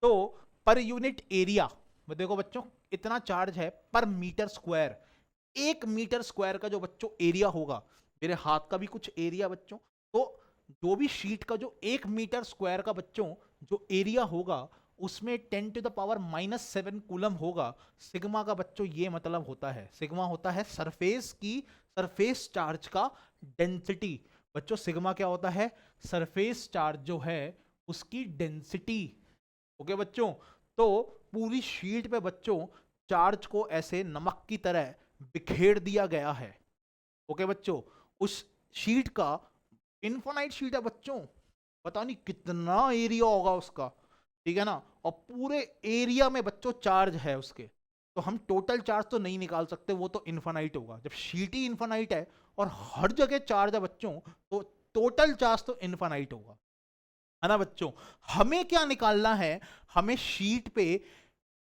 तो पर यूनिट एरिया देखो बच्चों, इतना चार्ज है पर मीटर स्क्वायर, 1 मीटर स्क्वायर का जो बच्चों एरिया होगा, मेरे हाथ का भी कुछ एरिया बच्चों, तो जो भी शीट का जो 1 मीटर स्क्वायर का बच्चों जो एरिया होगा उसमें 10⁻⁻7 कूलम होगा। सिग्मा का बच्चों ये मतलब होता है, सिग्मा होता है सरफेस की, सरफेस चार्ज का डेंसिटी। बच्चों सिग्मा क्या होता है, सरफेस चार्ज जो है उसकी डेंसिटी। ओके बच्चों, तो पूरी शीट पे बच्चों चार्ज को ऐसे नमक की तरह बिखेर दिया गया है। ओके बच्चों, उस शीट का, इनफाइनाइट शीट है बच्चों, पता नहीं कितना एरिया होगा उसका, ठीक है ना, और पूरे एरिया में बच्चों चार्ज है उसके, तो हम टोटल चार्ज तो नहीं निकाल सकते, वो तो इनफाइनाइट होगा। जब शीट ही इनफाइनाइट है और हर जगह चार्ज है बच्चों, तो टोटल चार्ज तो इनफाइनाइट होगा, है ना बच्चों। हमें क्या निकालना है, हमें शीट पे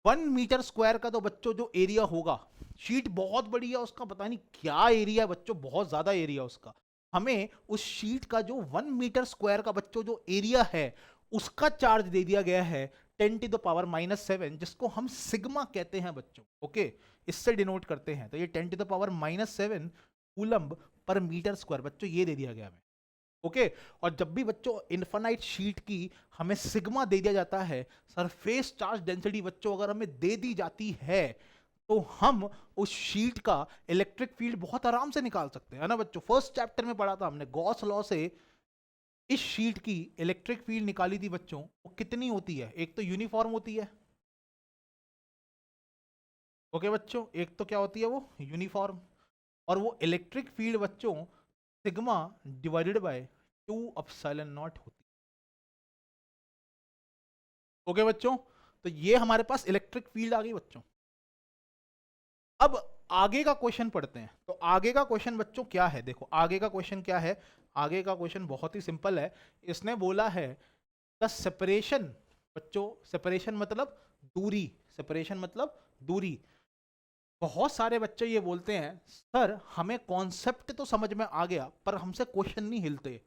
1 मीटर स्क्वायर का तो बच्चों जो एरिया होगा, शीट बहुत बड़ी है, उसका पता नहीं क्या एरिया है बच्चों, बहुत ज्यादा एरिया उसका, हमें उस शीट का जो 1 मीटर स्क्वायर का बच्चों जो एरिया है उसका चार्ज दे दिया गया है 10⁻⁻7, जिसको हम सिग्मा कहते हैं बच्चों। ओके, इससे डिनोट करते हैं, तो ये 10⁻⁻7 कूलम्ब पर मीटर स्क्वायर बच्चों ये दे दिया गया हमें। ओके, और जब भी बच्चों इनफाइनाइट शीट की हमें सिग्मा दे दिया जाता है, सरफेस चार्ज डेंसिटी बच्चों अगर हमें दे दी जाती है, तो हम उस शीट का इलेक्ट्रिक फील्ड बहुत आराम से निकाल सकते हैं, है ना बच्चों। फर्स्ट चैप्टर में पढ़ा था हमने, गॉस लॉ से इस शीट की इलेक्ट्रिक फील्ड निकाली थी बच्चों, वो कितनी होती है? एक तो यूनिफॉर्म होती है, ओके बच्चों, एक तो क्या होती है वो यूनिफॉर्म, और वो इलेक्ट्रिक फील्ड बच्चों sigma divided by 2 epsilon not होती है। ओके बच्चों, तो ये हमारे पास इलेक्ट्रिक फील्ड आ गई बच्चों। अब आगे का क्वेश्चन पढ़ते हैं। तो आगे का क्वेश्चन बच्चों क्या है? देखो आगे का क्वेश्चन क्या है। आगे का क्वेश्चन बहुत ही सिंपल है। इसने बोला है द सेपरेशन, बच्चों सेपरेशन मतलब दूरी, सेपरेशन मतलब दूरी। बहुत सारे बच्चे ये बोलते हैं सर हमें कॉन्सेप्ट तो समझ में आ गया पर हमसे क्वेश्चन नहीं हिलते।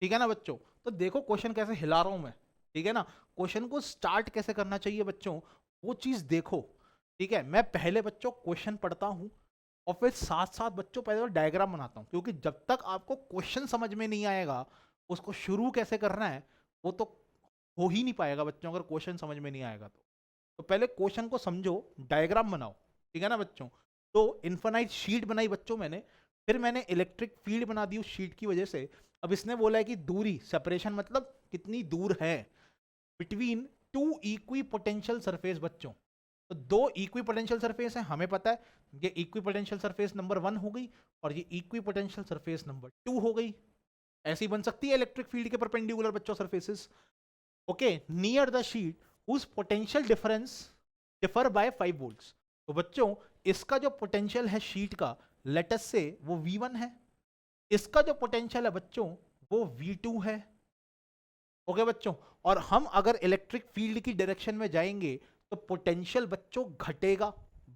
ठीक है ना बच्चों? तो देखो क्वेश्चन कैसे हिला रहा हूं मैं, ठीक है ना? क्वेश्चन को स्टार्ट कैसे करना चाहिए बच्चों, वो चीज देखो। ठीक है, मैं पहले बच्चों क्वेश्चन पढ़ता हूं और फिर साथ साथ बच्चों पहले तो डायग्राम बनाता हूं, क्योंकि जब तक आपको क्वेश्चन समझ में नहीं आएगा उसको शुरू कैसे करना है वो तो हो ही नहीं पाएगा बच्चों, अगर क्वेश्चन समझ में नहीं आएगा तो पहले क्वेश्चन को समझो, डायग्राम बनाओ। ठीक है ना बच्चों? तो इन्फिनाइट शीट बनाई बच्चों मैंने, फिर मैंने इलेक्ट्रिक फील्ड बना दी उस शीट की वजह से। अब इसने बोला है कि दूरी, सेपरेशन मतलब कितनी दूर है between two equi potential surface बच्चों। तो दो इक्वी पोटेंशियल सरफेस है, हमें पता है ये इक्वी पोटेंशियल सरफेस नंबर 1 हो गई और ये इक्वी पोटेंशियल सरफेस नंबर 2 हो गई। ऐसी बन सकती है इलेक्ट्रिक फील्ड के परपेंडिकुलर बच्चों surfaces. Okay, near the sheet whose potential difference differ by 5 volts. तो बच्चों इसका जो पोटेंशियल है शीट का, लेटस से वो V1 है, इसका जो पोटेंशियल है बच्चों वो V2 है। ओके बच्चों, और हम अगर इलेक्ट्रिक फील्ड की डायरेक्शन में जाएंगे तो पोटेंशियल बच्चों घटेगा।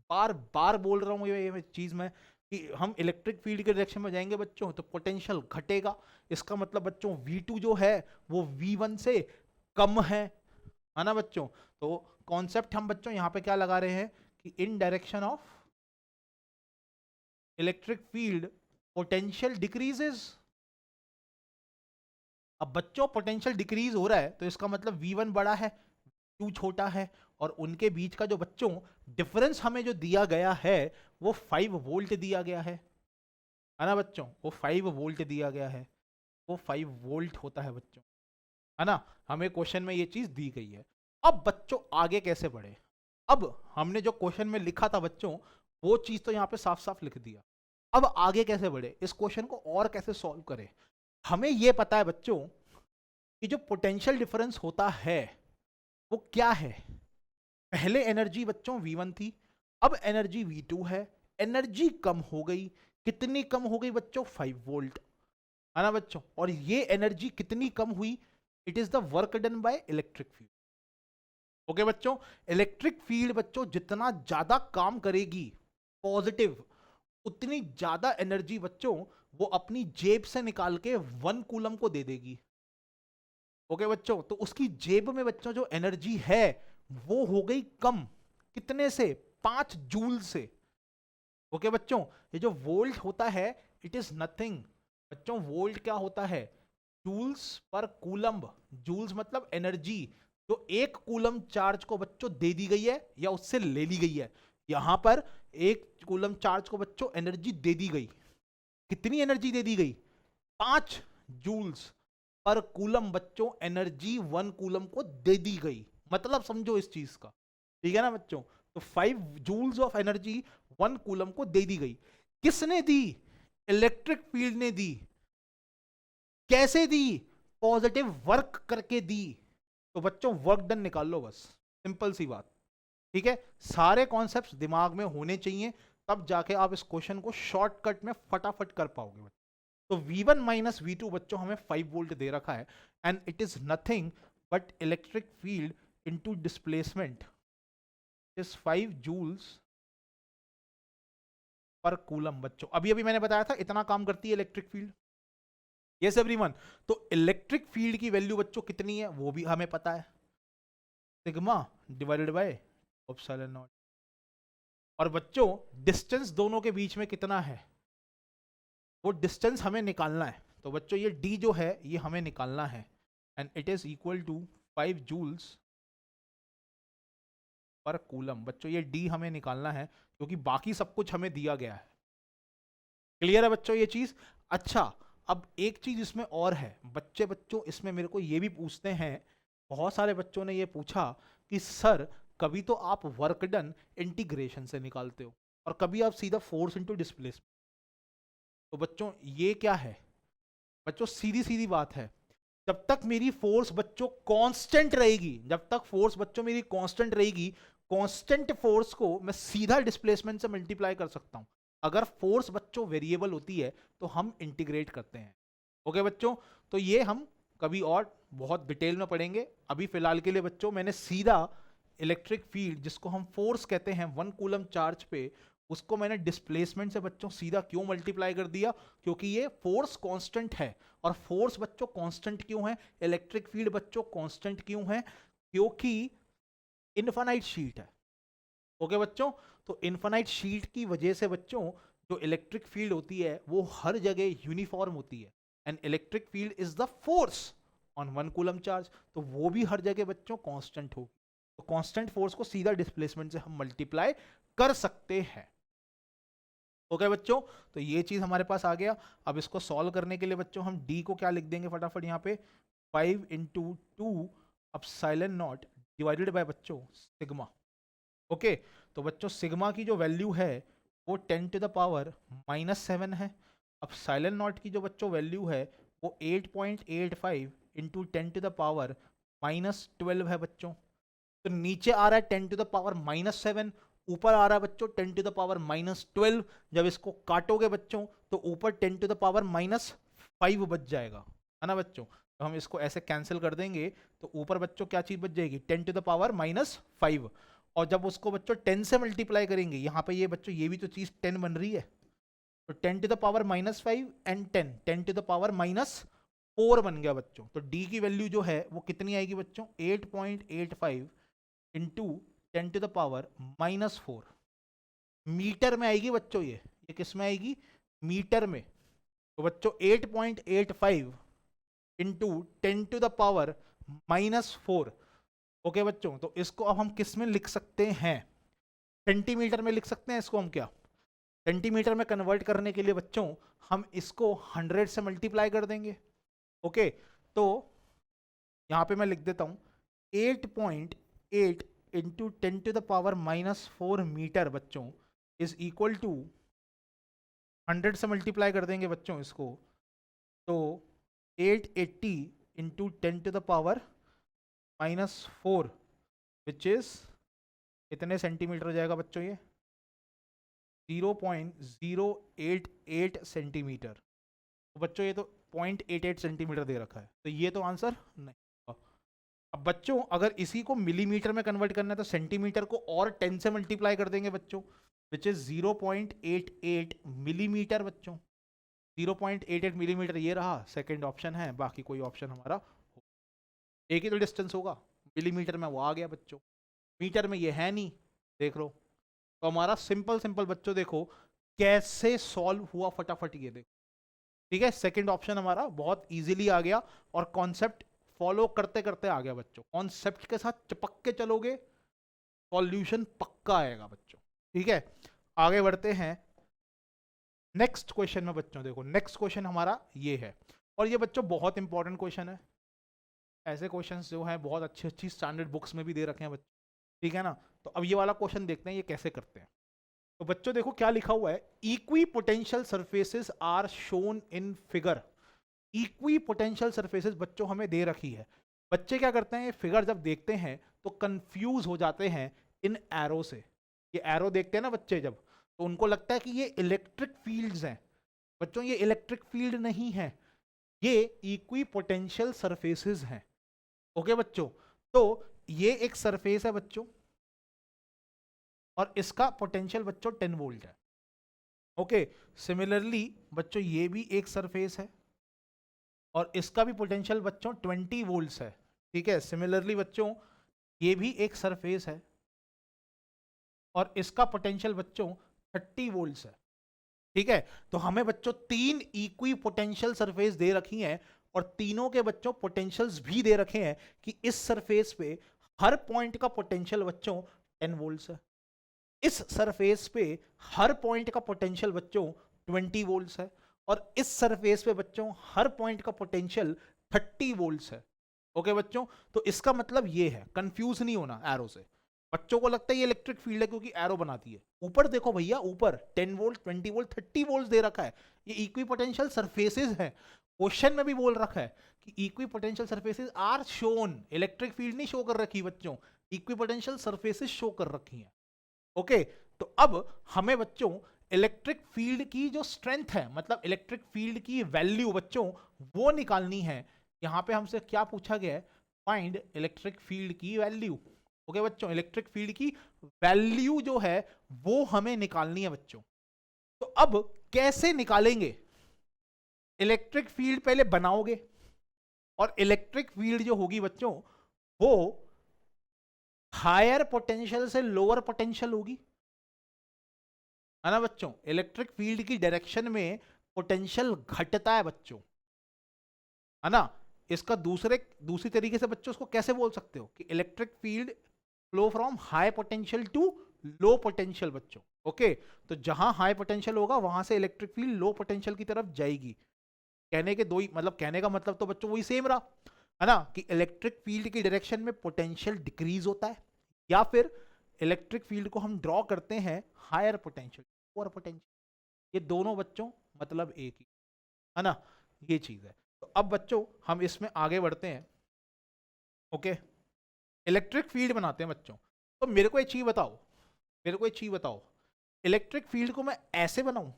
बार बार बोल रहा हूं ये चीज मैं कि हम इलेक्ट्रिक फील्ड के डायरेक्शन में जाएंगे बच्चों तो पोटेंशियल घटेगा। इसका मतलब बच्चों V2 जो है वो V1 से कम है ना बच्चों? तो कॉन्सेप्ट हम बच्चों यहां पे क्या लगा रहे हैं कि इन direction of electric field potential decreases. अब बच्चों पोटेंशियल डिक्रीज हो रहा है तो इसका मतलब V1 बड़ा है, V2 छोटा है, और उनके बीच का जो बच्चों डिफरेंस हमें जो दिया गया है वो 5 वोल्ट दिया गया है ना बच्चों? वो 5 वोल्ट दिया गया है, वो 5 वोल्ट होता है बच्चों, है ना? हमें क्वेश्चन में ये चीज दी गई है। अब बच्चों आगे कैसे बढ़े? अब हमने जो क्वेश्चन में लिखा था बच्चों वो चीज तो यहाँ पे साफ साफ लिख दिया। अब आगे कैसे बढ़े, इस क्वेश्चन को और कैसे सॉल्व करें? हमें ये पता है बच्चों कि जो पोटेंशियल डिफरेंस होता है वो क्या है। पहले एनर्जी बच्चों V1 थी, अब एनर्जी V2 है। एनर्जी कम हो गई, कितनी कम हो गई बच्चों? 5 वोल्ट, है ना बच्चों? और ये एनर्जी कितनी कम हुई? It is the work done by electric field. Okay बच्चों, इलेक्ट्रिक फील्ड बच्चों जितना ज्यादा काम करेगी पॉजिटिव, उतनी ज्यादा एनर्जी बच्चों वो अपनी जेब से निकाल के 1 कूलम को दे देगी। ओके बच्चों, तो उसकी जेब में बच्चों जो एनर्जी है वो हो गई कम, कितने से? 5 जूल से। ओके बच्चों, ये जो वोल्ट होता है इट इज नथिंग बच्चों, वोल्ट क्या होता है? Joules per coulomb. जूल्स मतलब एनर्जी जो 1 कूलम चार्ज को बच्चों दे दी गई है या उससे ले ली गई है। यहां पर 1 कूलम चार्ज को बच्चों एनर्जी दे दी गई, कितनी एनर्जी दे दी गई? 5 जूल्स पर कूलम बच्चों, एनर्जी 1 कूलम को दे दी गई। मतलब समझो इस चीज का, ठीक है ना बच्चों? तो 5 जूल्स ऑफ एनर्जी 1 कूलम को दे दी गई। किसने दी? इलेक्ट्रिक फील्ड ने दी। कैसे दी? पॉजिटिव वर्क करके दी। तो बच्चों वर्क डन निकाल लो बस, सिंपल सी बात। ठीक है, सारे कॉन्सेप्ट्स दिमाग में होने चाहिए, तब जाके आप इस क्वेश्चन को शॉर्टकट में फटाफट कर पाओगे। तो V1 माइनस V2 बच्चों हमें 5 वोल्ट दे रखा है and it is nothing but electric field into displacement is 5 joules per coulomb. बच्चों अभी अभी मैंने बताया था इतना काम करती है इलेक्ट्रिक फील्ड। यस एवरीवन, तो इलेक्ट्रिक फील्ड की वैल्यू बच्चों कितनी है वो भी हमें पता है, sigma divided by epsilon not. और बच्चों डिस्टेंस दोनों के बीच में कितना है वो डिस्टेंस हमें निकालना है। तो बच्चों ये d जो है ये हमें निकालना है and it is equal to 5 joules per coulomb. बच्चों ये d हमें निकालना है क्योंकि बाकी सब कुछ हमें दिया गया है। क्लियर है बच्चों ये चीज? अच्छा, अब एक चीज इसमें और है, बच्चों इसमें मेरे को ये भी पूछते हैं, बहुत सारे बच्चों ने ये पूछा कि सर कभी तो आप वर्क डन इंटीग्रेशन से निकालते हो और कभी आप सीधा फोर्स इनटू डिस्प्लेसमेंट। तो बच्चों ये क्या है? बच्चों सीधी सीधी बात है, जब तक मेरी फोर्स बच्चों कांस्टेंट रहेगी, जब तक फोर्स बच्चों मेरी कांस्टेंट रहेगी, कांस्टेंट फोर्स को मैं सीधा डिस्प्लेसमेंट से मल्टीप्लाई कर सकता हूं। अगर फोर्स बच्चों वेरिएबल होती है तो हम इंटीग्रेट करते हैं। ओके बच्चों, तो ये हम कभी और बहुत डिटेल में पढ़ेंगे। अभी फिलहाल के लिए बच्चों मैंने सीधा इलेक्ट्रिक फील्ड जिसको हम फोर्स कहते हैं 1 कूलम चार्ज पे, उसको मैंने डिस्प्लेसमेंट से बच्चों सीधा क्यों मल्टीप्लाई कर दिया? क्योंकि ये फोर्स कांस्टेंट है। और फोर्स बच्चों कांस्टेंट क्यों है, इलेक्ट्रिक फील्ड बच्चों कांस्टेंट क्यों है? क्योंकि इनफाइनाइट शीट है। ओके बच्चों, तो इनफाइनाइट शीट की वजह से बच्चों जो इलेक्ट्रिक फील्ड होती है वो हर जगह यूनिफॉर्म होती है। And electric field is the force on 1 coulomb charge, तो वो भी हर जगह बच्चों कांस्टेंट होगी। तो कांस्टेंट फोर्स को सीधा डिस्प्लेसमेंट से हम मल्टीप्लाई कर सकते हैं। ओके बच्चों, तो ये चीज हमारे पास आ गया। अब इसको सॉल्व करने के लिए बच्चों हम d को क्या लिख देंगे फटाफट यहाँ पे, 5 into 2 epsilon not divided by बच्चों सिग्मा। ओके, तो बच्चों सिग्मा की जो वैल्यू है वो 10 टू द पावर -7 है। अपसाइलन नॉट की जो बच्चों वैल्यू है वो 8.85 इंटू 10 टू द पावर -12 है बच्चों। तो नीचे आ रहा है 10 टू द पावर -7, ऊपर आ रहा है बच्चों 10 टू द पावर -12। जब इसको काटोगे बच्चों तो ऊपर 10 टू द पावर -5 बच जाएगा, है ना बच्चों। तो हम इसको ऐसे कैंसिल कर देंगे तो ऊपर बच्चों क्या चीज बच जाएगी, 10 टू द पावर -5। और जब उसको बच्चों 10 से मल्टीप्लाई करेंगे, यहाँ पे ये बच्चों ये भी तो चीज 10 बन रही है, तो 10 to the power -5 and 10 to the power -4 बन गया बच्चों। तो d की वैल्यू जो है वो कितनी आएगी बच्चों, 8.85 into 10 to the power -4 meter में आएगी बच्चों। ये किस में आएगी, मीटर में। तो बच्चों 8.85 into 10 to the power -4। Okay बच्चों, तो इसको अब हम किस में लिख सकते हैं, सेंटीमीटर में लिख सकते हैं इसको हम। क्या सेंटीमीटर में कन्वर्ट करने के लिए बच्चों हम इसको 100 से मल्टीप्लाई कर देंगे। ओके, तो यहां पे मैं लिख देता हूं 8.8 into 10 to the power -4 metre बच्चों इज इक्वल टू 100 से मल्टीप्लाई कर देंगे बच्चों इसको, तो 880 into 10 to the power -4 which is कितने सेंटीमीटर हो जाएगा बच्चों, ये 0.088 सेंटीमीटर। तो बच्चों ये तो 0.88 सेंटीमीटर दे रखा है, तो ये तो आंसर नहीं। अब बच्चों अगर इसी को मिलीमीटर में कन्वर्ट करना है तो सेंटीमीटर को और 10 से मल्टीप्लाई कर देंगे बच्चों, विच इज 0.88 मिलीमीटर बच्चों। 0.88 मिलीमीटर ये रहा, सेकंड ऑप्शन है, बाकी कोई ऑप्शन हमारा एक ही तो डिस्टेंस होगा, मिलीमीटर में वो आ गया बच्चों, मीटर में ये है नहीं, देख लो। तो हमारा सिंपल बच्चों देखो कैसे सॉल्व हुआ, फटाफट ये देखो। ठीक है, सेकंड ऑप्शन हमारा बहुत इजीली आ गया और कॉन्सेप्ट फॉलो करते करते आ गया बच्चों। कॉन्सेप्ट के साथ चिपक के चलोगे सॉल्यूशन पक्का आएगा बच्चों। ठीक है, आगे बढ़ते हैं नेक्स्ट क्वेश्चन में बच्चों। देखो नेक्स्ट क्वेश्चन हमारा ये है, और ये बच्चों बहुत इंपॉर्टेंट क्वेश्चन है। ऐसे क्वेश्चंस जो है बहुत अच्छी स्टैंडर्ड बुक्स में भी दे रखे हैं बच्चों, ठीक है ना। तो अब ये वाला क्वेश्चन देखते हैं ये कैसे करते हैं। तो बच्चों देखो क्या लिखा हुआ है, equi potential surfaces are shown in figure. Equi potential surfaces बच्चों हमें दे रखी है। बच्चे क्या करते हैं, ये फिगर जब देखते हैं तो कंफ्यूज हो जाते हैं इन एरो से। ये एरो देखते हैं ना बच्चे जब, तो उनको लगता है कि ये इलेक्ट्रिक फील्ड्स हैं। बच्चों ये इलेक्ट्रिक फील्ड नहीं है, ये इक्वी पोटेंशियल सरफेसेस हैं। ओके बच्चों, तो ये एक सरफेस है बच्चों और इसका पोटेंशियल बच्चों 10 वोल्ट है। ओके, सिमिलरली बच्चों ये भी एक सरफेस है और इसका भी पोटेंशियल बच्चों 20 वोल्ट्स है। ठीक है, सिमिलरली बच्चों ये भी एक सरफेस है और इसका पोटेंशियल बच्चों 30 वोल्ट्स है। ठीक है, तो हमें बच्चों 3 इक्वी पोटेंशियल सरफेस दे रखी हैं और तीनों के बच्चों पोटेंशियल्स भी दे रखे हैं कि इस सरफेस पे हर पॉइंट का पोटेंशियल बच्चों 10 वोल्ट्स है, इस सरफेस पे हर पॉइंट का पोटेंशियल बच्चों 20 वोल्ट्स है और इस सरफेस पे बच्चों हर पॉइंट का पोटेंशियल 30 वोल्ट्स है। ओके बच्चों, तो इसका मतलब ये है, कंफ्यूज नहीं होना एरो से। बच्चों को लगता है ये इलेक्ट्रिक फील्ड है क्योंकि एरो बनाती है, ऊपर देखो भैया, ऊपर 10 वोल्ट, 20 वोल्ट, 30 वोल्ट दे रखा है, ये इक्वी पोटेंशियल सरफेसेस है। क्वेश्चन में भी बोल रखा है कि equi potential surfaces are shown, electric field नहीं शो कर रखी बच्चों, इक्वी पोटेंशियल सरफेसेस शो कर रखी हैं। ओके, तो अब हमें बच्चों इलेक्ट्रिक फील्ड की जो स्ट्रेंथ है, मतलब इलेक्ट्रिक फील्ड की वैल्यू बच्चों वो निकालनी है। यहां पे हमसे क्या पूछा गया है, फाइंड इलेक्ट्रिक फील्ड की वैल्यू। ओके बच्चों, इलेक्ट्रिक फील्ड की वैल्यू जो है वो हमें निकालनी है बच्चों। तो अब कैसे निकालेंगे, इलेक्ट्रिक फील्ड पहले बनाओगे, और इलेक्ट्रिक फील्ड जो होगी बच्चों वो हायर पोटेंशियल से लोअर पोटेंशियल होगी, है ना बच्चों। इलेक्ट्रिक फील्ड की डायरेक्शन में पोटेंशियल घटता है बच्चों, है ना। इसका दूसरी तरीके से बच्चों उसको कैसे बोल सकते हो कि electric field flow from high potential to low potential बच्चों। ओके, तो जहां हाई पोटेंशियल होगा वहां से इलेक्ट्रिक फील्ड लो पोटेंशियल की तरफ जाएगी। कहने के दो ही मतलब, कहने का मतलब तो बच्चों वही सेम रहा, है ना, कि इलेक्ट्रिक फील्ड की डायरेक्शन में पोटेंशियल डिक्रीज होता है, या फिर इलेक्ट्रिक फील्ड को हम ड्रॉ करते हैं हायर पोटेंशियल, लोअर पोटेंशियल। ये दोनों बच्चों मतलब एक ही, है ना, ये चीज है। तो अब बच्चों हम इसमें आगे बढ़ते हैं। ओके, इलेक्ट्रिक फील्ड बनाते हैं बच्चों। तो मेरे को एक चीज बताओ, मेरे को एक चीज बताओ, इलेक्ट्रिक फील्ड को मैं ऐसे बनाऊं,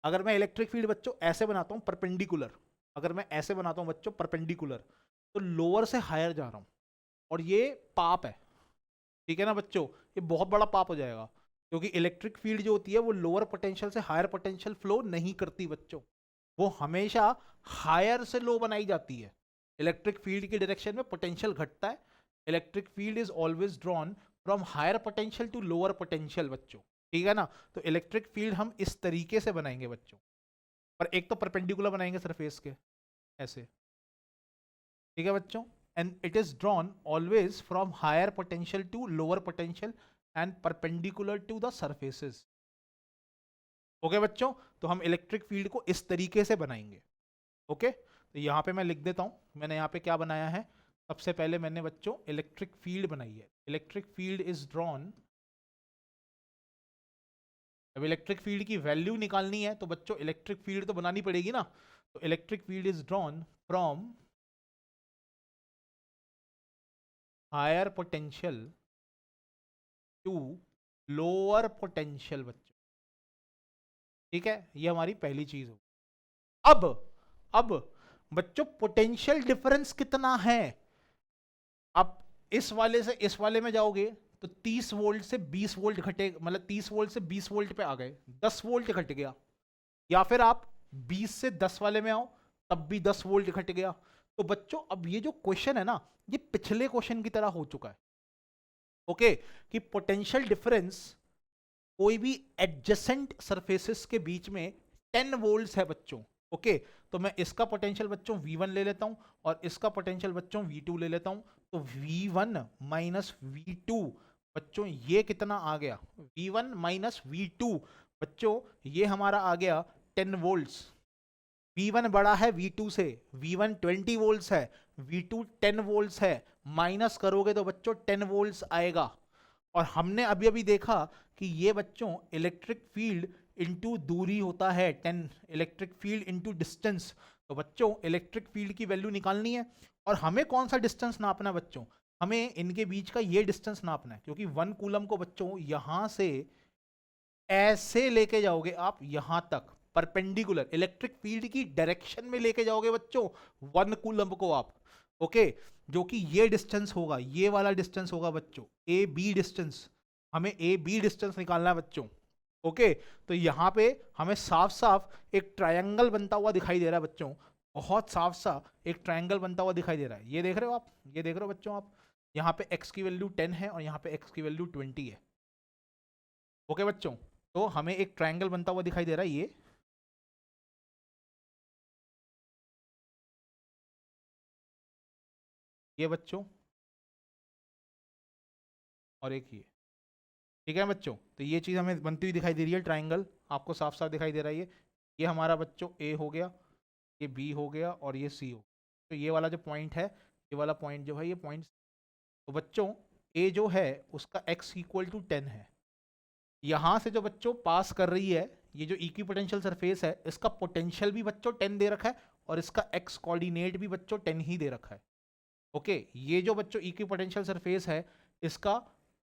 अगर मैं इलेक्ट्रिक फील्ड बच्चों ऐसे बनाता हूं परपेंडिकुलर, अगर मैं ऐसे बनाता हूं बच्चों परपेंडिकुलर, तो लोअर से हायर जा रहा हूं, और ये पाप है, ठीक है ना बच्चों, ये बहुत बड़ा पाप हो जाएगा, क्योंकि इलेक्ट्रिक फील्ड जो होती है वो लोअर पोटेंशियल से हायर पोटेंशियल फ्लो नहीं करती बच्चों, वो हमेशा हायर से लो बनाई जाती है। इलेक्ट्रिक फील्ड की डायरेक्शन में पोटेंशियल घटता है, electric field is always drawn from higher potential to lower potential बच्चों, ठीक है ना। तो इलेक्ट्रिक फील्ड हम इस तरीके से बनाएंगे बच्चों, पर एक तो परपेंडिकुलर बनाएंगे सरफेस के ऐसे, ठीक है बच्चों, and it is drawn always from higher potential to lower potential and perpendicular to the surfaces. Okay बच्चों, तो हम इलेक्ट्रिक फील्ड को इस तरीके से बनाएंगे। ओके, तो यहाँ पे मैं लिख देता हूँ, मैंने यहाँ पे क्या बनाया है, सबसे पहले मैंने बच्चों इलेक्ट्रिक फील्ड बनाई है। इलेक्ट्रिक फील्ड इज ड्रॉन, अब इलेक्ट्रिक फील्ड की वैल्यू निकालनी है तो बच्चों इलेक्ट्रिक फील्ड तो बनानी पड़ेगी ना, तो electric field is drawn from higher potential to lower potential बच्चों, ठीक है, ये हमारी पहली चीज हो। अब अब बच्चों पोटेंशियल डिफरेंस कितना है, अब इस वाले से इस वाले में जाओगे तो 30 वोल्ट से 20 वोल्ट घटे, मतलब 30 वोल्ट से 20 वोल्ट पे आ गए, 10 वोल्ट घट गया, या फिर आप 20 से 10 वाले में आओ तब भी 10 वोल्ट घट गया। तो बच्चों अब ये जो क्वेश्चन है ना, ये पिछले क्वेश्चन की तरह हो चुका है। ओके, कि पोटेंशियल डिफरेंस कोई भी एडजेसेंट सरफेसेस के बीच में 10 वोल्ट्स है बच्चों। ओके, तो मैं इसका पोटेंशियल बच्चों V1 ले लेता हूं और इसका पोटेंशियल बच्चों V2 ले लेता हूं, तो V1 माइनस V2 बच्चों ये कितना आ गया, V1 माइनस V2 बच्चों ये हमारा आ गया 10 वोल्ट्स। V1 बड़ा है V2 से, V1 20 वोल्ट्स है, V2 10 वोल्ट्स है, माइनस करोगे तो बच्चों 10 वोल्ट्स आएगा। और हमने अभी अभी देखा कि ये बच्चों इलेक्ट्रिक फील्ड इनटू दूरी होता है, 10 इलेक्ट्रिक फील्ड इनटू डिस्टेंस। तो बच्चों इलेक्ट्रिक फील्ड की वैल्यू निकालनी है, और हमें कौन सा डिस्टेंस नापना है बच्चों, हमें इनके बीच का ये डिस्टेंस नापना है, क्योंकि 1 कूलम को बच्चों यहां से ऐसे लेके जाओगे आप यहां तक, परपेंडिकुलर इलेक्ट्रिक फील्ड की डायरेक्शन में लेके जाओगे बच्चों 1 कूलम को आप। ओके, जो कि ये डिस्टेंस होगा, ये वाला डिस्टेंस होगा बच्चों ए बी डिस्टेंस, हमें ए बी डिस्टेंस निकालना है बच्चों। ओके, तो यहाँ पे हमें साफ साफ एक ट्रायंगल बनता हुआ दिखाई दे रहा है बच्चों, बहुत साफ सा एक ट्रायंगल बनता हुआ दिखाई दे रहा है, ये देख रहे हो आप, ये देख रहे हो बच्चों आप, यहाँ पे x की वैल्यू 10 है और यहाँ पे x की वैल्यू 20 है। ओके बच्चों, तो हमें एक ट्रायंगल बनता हुआ दिखाई दे रहा है ये बच्चों, और एक ये, ठीक है बच्चों, तो ये चीज़ हमें बनती हुई दिखाई दे रही है, ट्रायंगल आपको साफ साफ दिखाई दे रहा है ये। ये हमारा बच्चों ए हो गया, ये बी हो गया और ये सी हो गया। तो ये वाला जो पॉइंट है, ये वाला पॉइंट जो है ये पॉइंट, तो बच्चों ए जो है उसका x इक्वल टू 10 है। यहां से जो बच्चों पास कर रही है ये जो इक्विपोटेंशियल सरफेस है, इसका पोटेंशियल भी बच्चों 10 दे रखा है और इसका x कोऑर्डिनेट भी बच्चों 10 ही दे रखा है। ओके, ये जो बच्चों इक्विपोटेंशियल सरफेस है इसका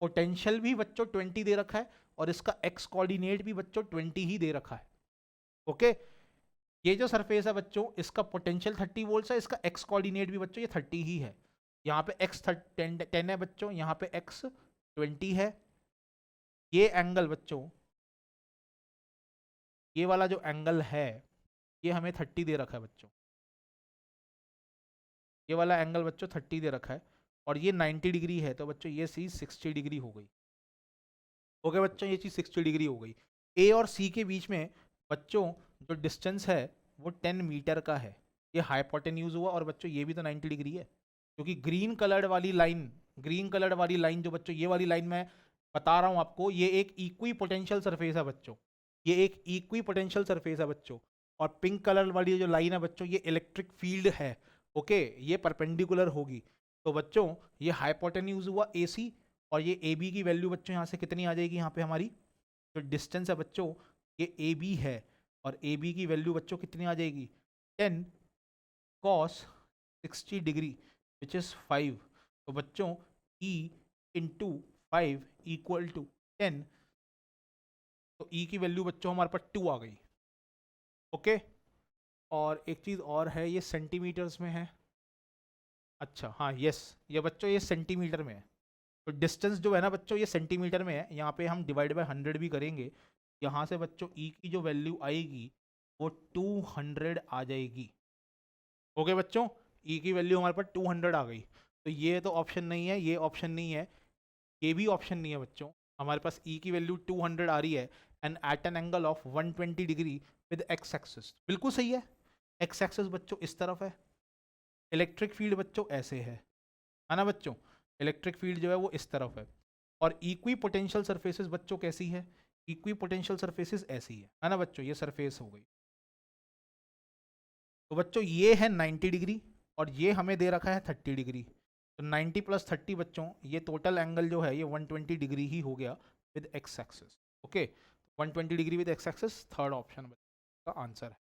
पोटेंशियल भी बच्चों 20 दे रखा है और इसका x कोऑर्डिनेट भी बच्चों 20 ही दे रखा है। ओके, ये जो सरफेस है बच्चों इसका पोटेंशियल 30 वोल्ट है, इसका x कोऑर्डिनेट भी बच्चों ये 30 ही है। यहाँ पे x 10 है बच्चों, यहाँ पे x 20 है। ये एंगल बच्चों, ये वाला जो एंगल है ये हमें 30 दे रखा है बच्चों, ये वाला एंगल बच्चों 30 दे रखा है और ये 90 डिग्री है, तो बच्चों ये चीज 60 डिग्री हो गई। ओके बच्चों, ये चीज 60 डिग्री हो गई। ए और सी के बीच में बच्चों जो डिस्टेंस है वो 10 मीटर का है। ये हाइपोटेन्यूज हुआ और बच्चों ये भी तो 90 डिग्री है, क्योंकि ग्रीन कलर्ड वाली लाइन, ग्रीन कलर्ड वाली लाइन जो बच्चों ये वाली लाइन मैं बता रहा हूँ आपको, ये एक इक्वी पोटेंशियल सरफेस है बच्चों, ये एक इक्वी पोटेंशियल सरफेस है बच्चों। और पिंक कलर वाली जो लाइन है बच्चों ये इलेक्ट्रिक फील्ड है। ओके, ये परपेंडिकुलर होगी। तो बच्चों ये हाइपोटेन्यूज हुआ AC और ये AB की वैल्यू बच्चों यहाँ से कितनी आ जाएगी, यहाँ पे हमारी जो डिस्टेंस है बच्चों ये AB है और AB की वैल्यू बच्चों कितनी आ जाएगी 10 cos 60 डिग्री विच इज 5। तो बच्चों E इंटू 5 इक्वल टू 10, तो E की वैल्यू बच्चों हमारे पास 2 आ गई। ओके, और एक चीज और है, ये सेंटीमीटर्स में है। अच्छा हाँ, यस, ये बच्चों ये सेंटीमीटर में है। तो डिस्टेंस जो है ना बच्चों ये सेंटीमीटर में है, यहाँ पे हम डिवाइड बाय 100 भी करेंगे, यहाँ से बच्चों E की जो वैल्यू आएगी वो 200 आ जाएगी। ओके बच्चों, E की वैल्यू हमारे पास 200 आ गई। तो ये तो ऑप्शन नहीं है, ये ऑप्शन नहीं है, ये भी ऑप्शन नहीं है बच्चों। हमारे पास E की वैल्यू 200 आ रही है and at an angle of 120 degree with X axis. बिल्कुल सही है, एक्स एक्सिस बच्चों इस तरफ है, इलेक्ट्रिक फील्ड बच्चों ऐसे है ना बच्चों, इलेक्ट्रिक फील्ड जो है वो इस तरफ है। और इक्वी पोटेंशियल सरफेसेस बच्चों कैसी है, इक्वी पोटेंशियल सरफेसेस ऐसी है ना बच्चों, ये सरफेस हो गई। तो बच्चों ये है 90 डिग्री और ये हमें दे रखा है 30 डिग्री, तो 90 प्लस 30 बच्चों ये टोटल एंगल जो है ये 120 डिग्री ही हो गया with X axis. Okay, 120 degree with X axis third option का आंसर है।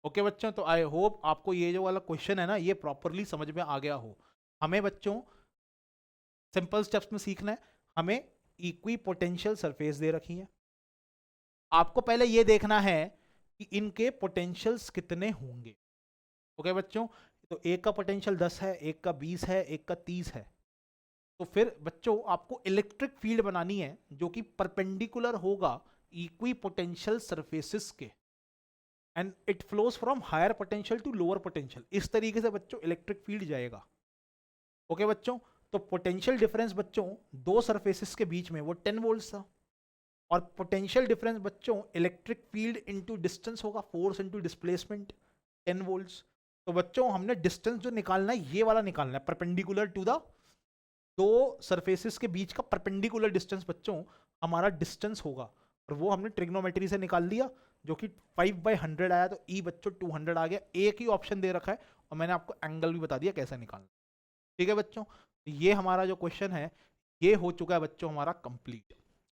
ओके बच्चों, तो आई होप आपको ये जो वाला क्वेश्चन है ना ये प्रॉपरली समझ में आ गया हो। हमें बच्चों सिंपल स्टेप्स में सीखना है, हमें इक्वी पोटेंशियल सरफेस दे रखी है, आपको पहले ये देखना है कि इनके पोटेंशियल्स कितने होंगे। ओके बच्चों, तो एक का पोटेंशियल 10 है, एक का 20 है, एक का 30 है। तो फिर बच्चों आपको इलेक्ट्रिक फील्ड बनानी है जो कि परपेंडिकुलर होगा इक्वी पोटेंशियल सरफेसेस के, and it flows from higher potential to lower potential. इस तरीके से बच्चों इलेक्ट्रिक फील्ड जाएगा। ओके बच्चों, तो पोटेंशियल डिफरेंस बच्चों दो सरफेसेस के बीच में वो 10 वोल्ट था, और पोटेंशियल डिफरेंस बच्चों इलेक्ट्रिक फील्ड इनटू डिस्टेंस होगा, फोर्स इनटू डिस्प्लेसमेंट 10 वोल्ट्स। तो बच्चों हमने डिस्टेंस जो निकालना है ये वाला निकालना है, परपेंडिकुलर टू द दो सरफेसेस के बीच का परपेंडिकुलर डिस्टेंस बच्चों हमारा डिस्टेंस होगा, और वो हमने ट्रिग्नोमेट्री से निकाल लिया जो कि 5/100 आया, तो E बच्चों 200 आ गया। एक ही ऑप्शन दे रखा है और मैंने आपको एंगल भी बता दिया कैसे निकालना। ठीक है बच्चों, ये हमारा जो क्वेश्चन है ये हो चुका है बच्चों हमारा कंप्लीट।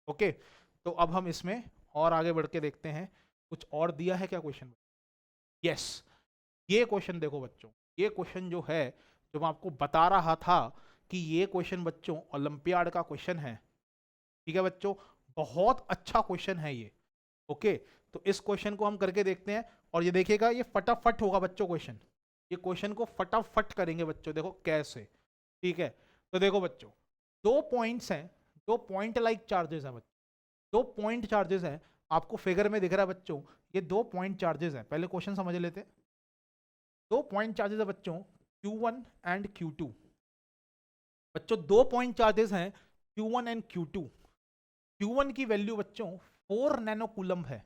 ओके, तो अब हम इसमें और आगे बढ़ के देखते हैं कुछ और दिया है क्या क्वेश्चन। यस, ये क्वेश्चन देखो बच्चों, ये क्वेश्चन जो है जो मैं आपको बता रहा था कि ये क्वेश्चन बच्चों ओलंपियाड का क्वेश्चन है। ठीक है बच्चों, बहुत अच्छा क्वेश्चन है ये। ओके, तो इस क्वेश्चन को हम करके देखते हैं, और ये देखिएगा ये फटाफट होगा बच्चों क्वेश्चन, ये क्वेश्चन को फटाफट करेंगे बच्चों। देखो कैसे, ठीक है, तो देखो बच्चों दो पॉइंट्स हैं, दो पॉइंट लाइक चार्जेस हैं बच्चों, दो पॉइंट चार्जेस हैं, आपको फिगर में दिख रहा है बच्चों, ये दो पॉइंट चार्जेस हैं। पहले क्वेश्चन समझ लेते हैं। दो पॉइंट चार्जेस है बच्चों Q1 एंड Q2। बच्चों दो पॉइंट चार्जेस हैं Q1 एंड Q2। Q1 की वैल्यू बच्चों 4 नैनो कूलम है,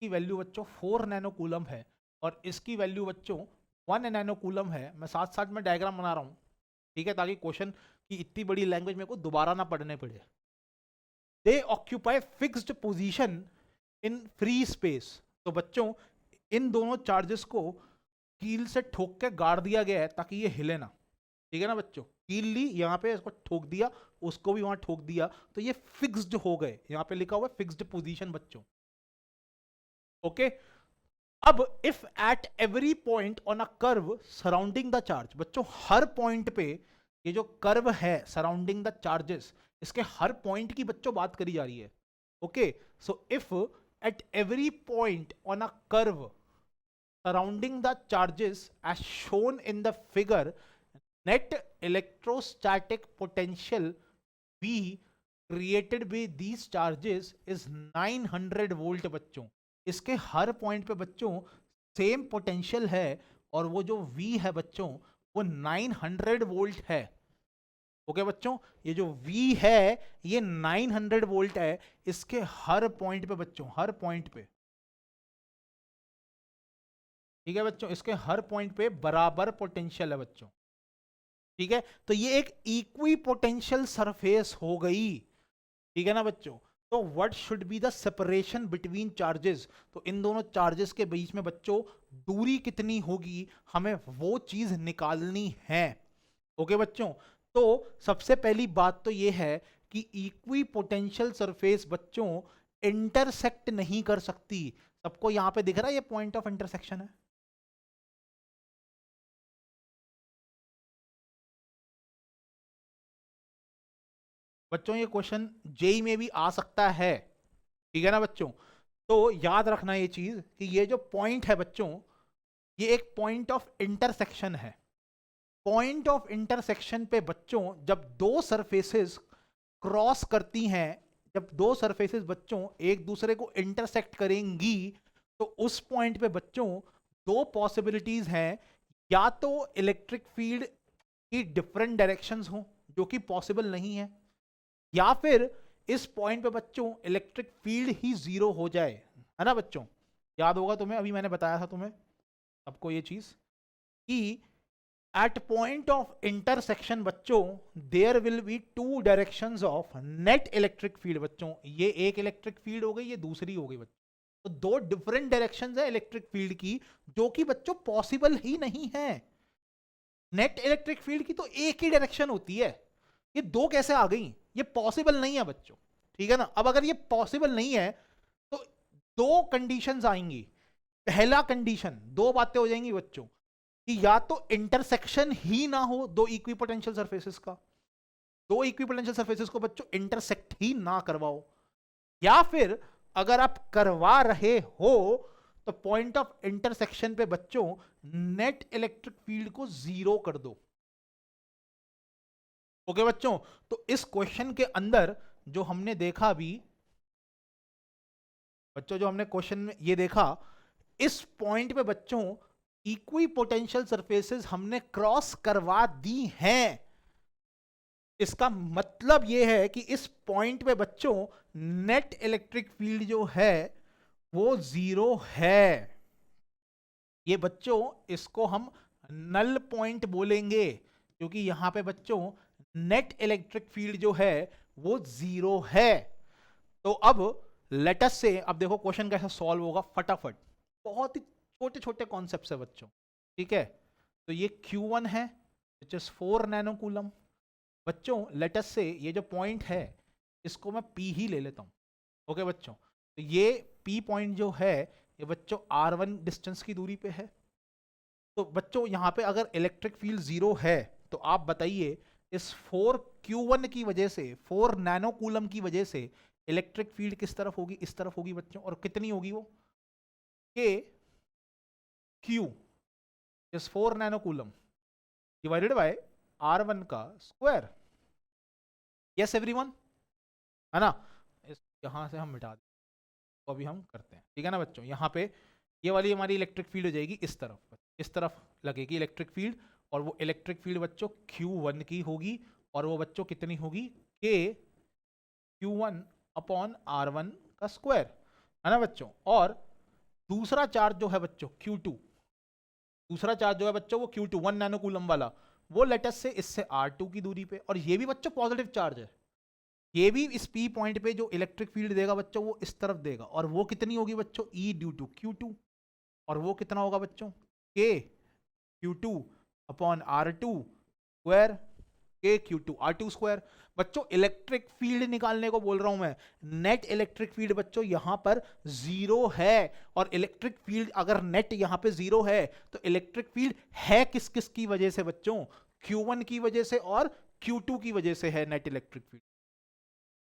की वैल्यू बच्चों 4 नैनो कूलम है, और इसकी वैल्यू बच्चों 1 नैनो कूलम है। मैं साथ साथ में डायग्राम बना रहा हूँ, ठीक है, ताकि क्वेश्चन की इतनी बड़ी लैंग्वेज मेरे को दोबारा ना पढ़ने पड़े। दे occupy fixed position in free space. तो बच्चों इन दोनों चार्जेस को कील से ठोक के गाड़ दिया गया है ताकि ये हिले ना, ठीक है ना बच्चों। कील ली, यहाँ पे इसको ठोक दिया, उसको भी वहां ठोक दिया, तो ये फिक्स्ड हो गए, यहाँ पे लिखा हुआ है फिक्स्ड पोजीशन बच्चों। ओके, अब if at every point on a curve surrounding the charge, बच्चों हर पॉइंट पे ये जो कर्व है सराउंडिंग द चार्जेस, इसके हर पॉइंट की बच्चों बात करी जा रही है। Okay, so if at every point on a curve surrounding the charges as shown in the figure, net electrostatic potential V created by these charges is 900 volt बच्चों। इसके हर पॉइंट पे बच्चों सेम पोटेंशियल है और वो जो V है बच्चों वो 900 वोल्ट है। ओके बच्चों, ये जो V है ये 900 वोल्ट है इसके हर पॉइंट पे बच्चों, हर पॉइंट पे, ठीक है बच्चों, इसके हर पॉइंट पे बराबर पोटेंशियल है बच्चों। ठीक है, तो ये एक इक्वी पोटेंशियल सरफेस हो गई, ठीक है ना बच्चों। तो what should be the separation between charges, तो इन दोनों चार्जेस के बीच में बच्चों दूरी कितनी होगी, हमें वो चीज निकालनी है। ओके बच्चों, तो सबसे पहली बात तो ये है कि इक्वी पोटेंशियल सरफेस बच्चों इंटरसेक्ट नहीं कर सकती। सबको यहां पे दिख रहा है ये पॉइंट ऑफ इंटरसेक्शन है। बच्चों ये क्वेश्चन जेई में भी आ सकता है, ठीक है ना बच्चों। तो याद रखना ये चीज कि ये जो पॉइंट है बच्चों ये एक पॉइंट ऑफ इंटरसेक्शन है। पॉइंट ऑफ इंटरसेक्शन पे बच्चों जब दो सरफेसेस क्रॉस करती हैं, जब दो सरफेसेस बच्चों एक दूसरे को इंटरसेक्ट करेंगी, तो उस पॉइंट पे बच्चों दो पॉसिबिलिटीज हैं, या तो इलेक्ट्रिक फील्ड की डिफरेंट डायरेक्शंस हो जो कि पॉसिबल नहीं है, या फिर इस पॉइंट पे बच्चों इलेक्ट्रिक फील्ड ही जीरो हो जाए, है ना बच्चों। याद होगा तुम्हें, अभी मैंने बताया था तुम्हें सबको ये चीज कि एट पॉइंट ऑफ इंटरसेक्शन बच्चों there will be two directions of net electric field बच्चों। ये एक इलेक्ट्रिक फील्ड हो गई, ये दूसरी हो गई बच्चों। तो दो डिफरेंट डायरेक्शंस है इलेक्ट्रिक फील्ड की जो कि बच्चों पॉसिबल ही नहीं है। नेट इलेक्ट्रिक फील्ड की तो एक ही डायरेक्शन होती है, ये दो कैसे आ गई, ये पॉसिबल नहीं है बच्चों, ठीक है ना। अब अगर ये पॉसिबल नहीं है तो दो कंडीशंस आएंगी। पहला कंडीशन, दो बातें हो जाएंगी बच्चों कि या तो इंटरसेक्शन ही ना हो दो इक्विपोटेंशियल सरफेसेस का, दो इक्विपोटेंशियल सरफेसेस को बच्चों इंटरसेक्ट ही ना करवाओ, या फिर अगर आप करवा रहे हो तो पॉइंट ऑफ इंटरसेक्शन पे बच्चों नेट इलेक्ट्रिक फील्ड को जीरो कर दो। ओके बच्चों, तो इस क्वेश्चन के अंदर जो हमने देखा अभी बच्चों, जो हमने क्वेश्चन में ये देखा, इस पॉइंट पे बच्चों इक्वी पोटेंशियल सरफेसेस हमने क्रॉस करवा दी हैं। इसका मतलब ये है कि इस पॉइंट पे बच्चों नेट इलेक्ट्रिक फील्ड जो है वो जीरो है। ये बच्चों इसको हम नल पॉइंट बोलेंगे क्योंकि यहां पे बच्चों नेट इलेक्ट्रिक फील्ड जो है वो जीरो है। तो अब लेटस से, अब देखो क्वेश्चन कैसे सॉल्व होगा फटाफट, बहुत ही छोटे छोटे कॉन्सेप्ट्स है बच्चों, ठीक है। तो ये Q1 है विच इज 4 नैनो कूलम। बच्चों लेटस से ये जो पॉइंट है इसको मैं P ही ले लेता हूं। ओके बच्चों, तो ये P पॉइंट जो है ये बच्चों R1 डिस्टेंस की दूरी पे है। तो बच्चों यहाँ पे अगर इलेक्ट्रिक फील्ड जीरो है तो आप बताइए इस 4Q1 की वजह से, 4 नैनो कूलम की वजह से इलेक्ट्रिक फील्ड किस तरफ होगी, इस तरफ होगी बच्चों। और कितनी होगी वो, K Q इस 4 nano coulomb divided by R1 का स्क्वायर। यस एवरीवन, है ना। इस यहां से हम मिटा दें, तो अभी हम करते हैं, ठीक है ना बच्चों। यहाँ पे ये वाली हमारी इलेक्ट्रिक फील्ड हो जाएगी इस तरफ, इस तरफ लगेगी इलेक्ट्रिक फील्ड, और वो इलेक्ट्रिक फील्ड बच्चों Q1 की होगी, और वो बच्चों कितनी होगी, K Q1 अपॉन R1 का स्क्वायर, है ना बच्चों। और दूसरा चार्ज जो है बच्चों Q2, दूसरा चार्ज जो है बच्चों वो Q2 1 नैनो कूलम वाला, वो लेटस से इससे R2 की दूरी पे, और ये भी बच्चों पॉजिटिव चार्ज है, ये भी इस पी पॉइंट पे जो इलेक्ट्रिक फील्ड देगा बच्चों वो इस तरफ देगा, और वो कितनी होगी बच्चों, E due to Q two, और वो कितना होगा बच्चों, K Q two upon R two square, K Q two R two square. बच्चों इलेक्ट्रिक फील्ड निकालने को बोल रहा हूं मैं, नेट इलेक्ट्रिक फील्ड बच्चों यहां पर जीरो है, और इलेक्ट्रिक फील्ड अगर नेट यहां पे जीरो है तो इलेक्ट्रिक फील्ड है किस किस की वजह से बच्चों, Q1 की वजह से और Q2 की वजह से है net electric field.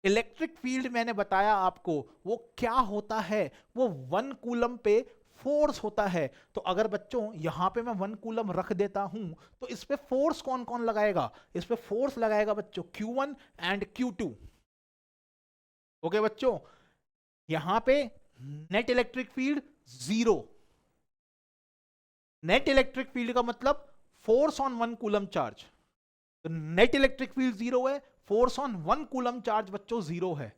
Electric field मैंने बताया आपको वो क्या होता है, वो 1 कूलम पे फोर्स होता है। तो अगर बच्चों यहां पे मैं 1 कूलम रख देता हूं तो इस पे फोर्स कौन कौन लगाएगा, इस पे फोर्स लगाएगा बच्चों Q1 एंड Q2। ओके बच्चों, यहां पे net electric field zero, net electric field का मतलब फोर्स ऑन 1 कूलम चार्ज, तो नेट इलेक्ट्रिक फील्ड जीरो है, फोर्स ऑन 1 कूलम चार्ज बच्चों जीरो है।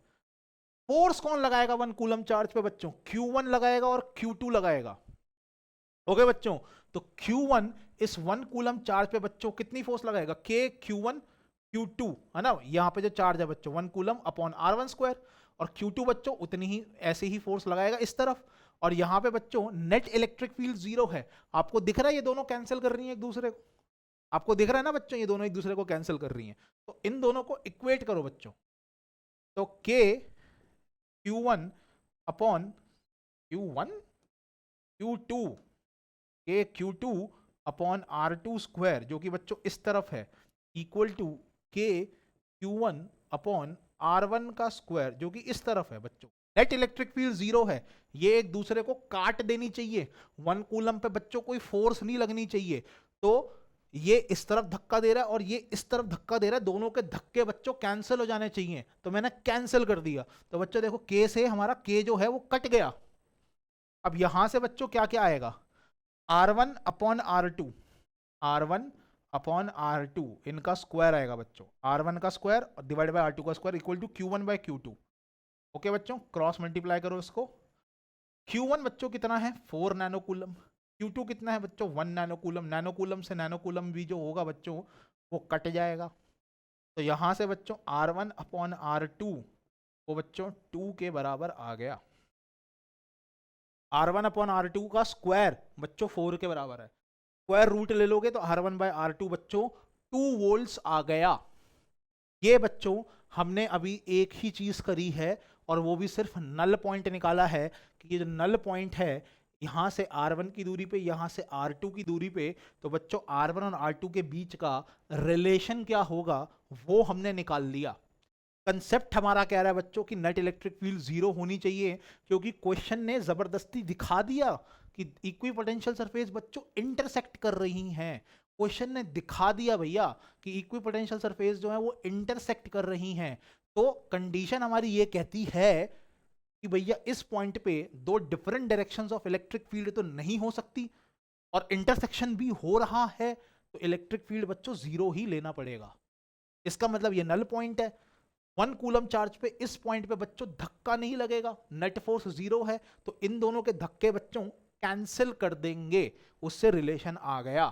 फोर्स कौन लगाएगा 1 कूलम चार्ज पे बच्चों, Q1 लगाएगा और Q2 लगाएगा। ओके बच्चों, तो Q1 इस 1 कूलम चार्ज पे बच्चों कितनी फोर्स लगाएगा, K Q1 Q2 है ना, यहां पे जो चार्ज है बच्चों 1 कूलम अपॉन R1 स्क्वायर, और Q2 बच्चों उतनी ही ऐसे ही फोर्स लगाएगा इस तरफ। और यहां पे बच्चों नेट इलेक्ट्रिक फील्ड जीरो है, आपको दिख रहा है ये दोनों कैंसिल कर रही हैं एक दूसरे को, आपको दिख रहा है ना बच्चों ये दोनों एक दूसरे को कैंसिल कर रही हैं, तो इन दोनों को इक्वेट करो बच्चों, तो K Q1 upon Q1 Q2, K Q2 upon R2 square जो कि बच्चों इस तरफ है, equal to K Q1 upon R1 का स्क्वायर जो कि इस तरफ है बच्चों। नेट इलेक्ट्रिक फील्ड जीरो है, ये एक दूसरे को काट देनी चाहिए, 1 कूलम पे बच्चों कोई फोर्स नहीं लगनी चाहिए, तो ये इस तरफ धक्का दे रहा है और ये इस तरफ धक्का दे रहा है, दोनों के धक्के बच्चों कैंसिल हो जाने चाहिए, तो मैंने कैंसिल कर दिया। तो बच्चों देखो K से हमारा K जो है वो कट गया। अब यहां से बच्चों क्या क्या आएगा, R1 upon R2, R1 upon R2 इनका स्क्वायर आएगा बच्चों, R1 का स्क्वायर डिवाइड बाय R2 का square equal to Q1 by Q2। Okay बच्चों, क्रॉस मल्टीप्लाई करो इसको, Q1 बच्चों कितना है 4 नैनो कूलम, Q2 कितना है बच्चों 1 नैनो कूलम, नैनो कूलम से नैनो कूलम भी जो होगा बच्चों वो कट जाएगा, तो यहां से बच्चों R1 अपॉन R2 वो बच्चों 2 के बराबर आ गया। R1 अपॉन R2 का स्क्वायर बच्चों 4 के बराबर है, स्क्वायर रूट ले लोगे तो R1 बाय R2 बच्चों 2 वोल्ट्स आ गया। ये बच्चों हमने अभी एक ही चीज करी है, और वो भी सिर्फ नल पॉइंट निकाला है कि ये जो नल पॉइंट है यहां से R1 की दूरी पे यहां से R2 की दूरी पे, तो बच्चों R1 और R2 के बीच का रिलेशन क्या होगा वो हमने निकाल लिया। कंसेप्ट हमारा कह रहा है बच्चों कि नेट इलेक्ट्रिक फील्ड जीरो होनी चाहिए, क्योंकि क्वेश्चन ने जबरदस्ती दिखा दिया कि इक्विपोटेंशियल सरफेस बच्चों इंटरसेक्ट कर रही हैं, क्वेश्चन ने दिखा दिया भैया कि इक्विपोटेंशियल सरफेस जो है वो इंटरसेक्ट कर रही हैं, तो कंडीशन हमारी ये कहती है कि भैया इस पॉइंट पे दो different directions of electric field तो नहीं हो सकती, और इंटरसेक्शन भी हो रहा है, तो इलेक्ट्रिक फील्ड बच्चों जीरो ही लेना पड़ेगा। इसका मतलब ये नल पॉइंट है, 1 कूलम चार्ज पे इस पॉइंट पे बच्चों धक्का नहीं लगेगा, नेट फोर्स जीरो है, तो इन दोनों के धक्के बच्चों कैंसिल कर देंगे, उससे रिलेशन आ गया।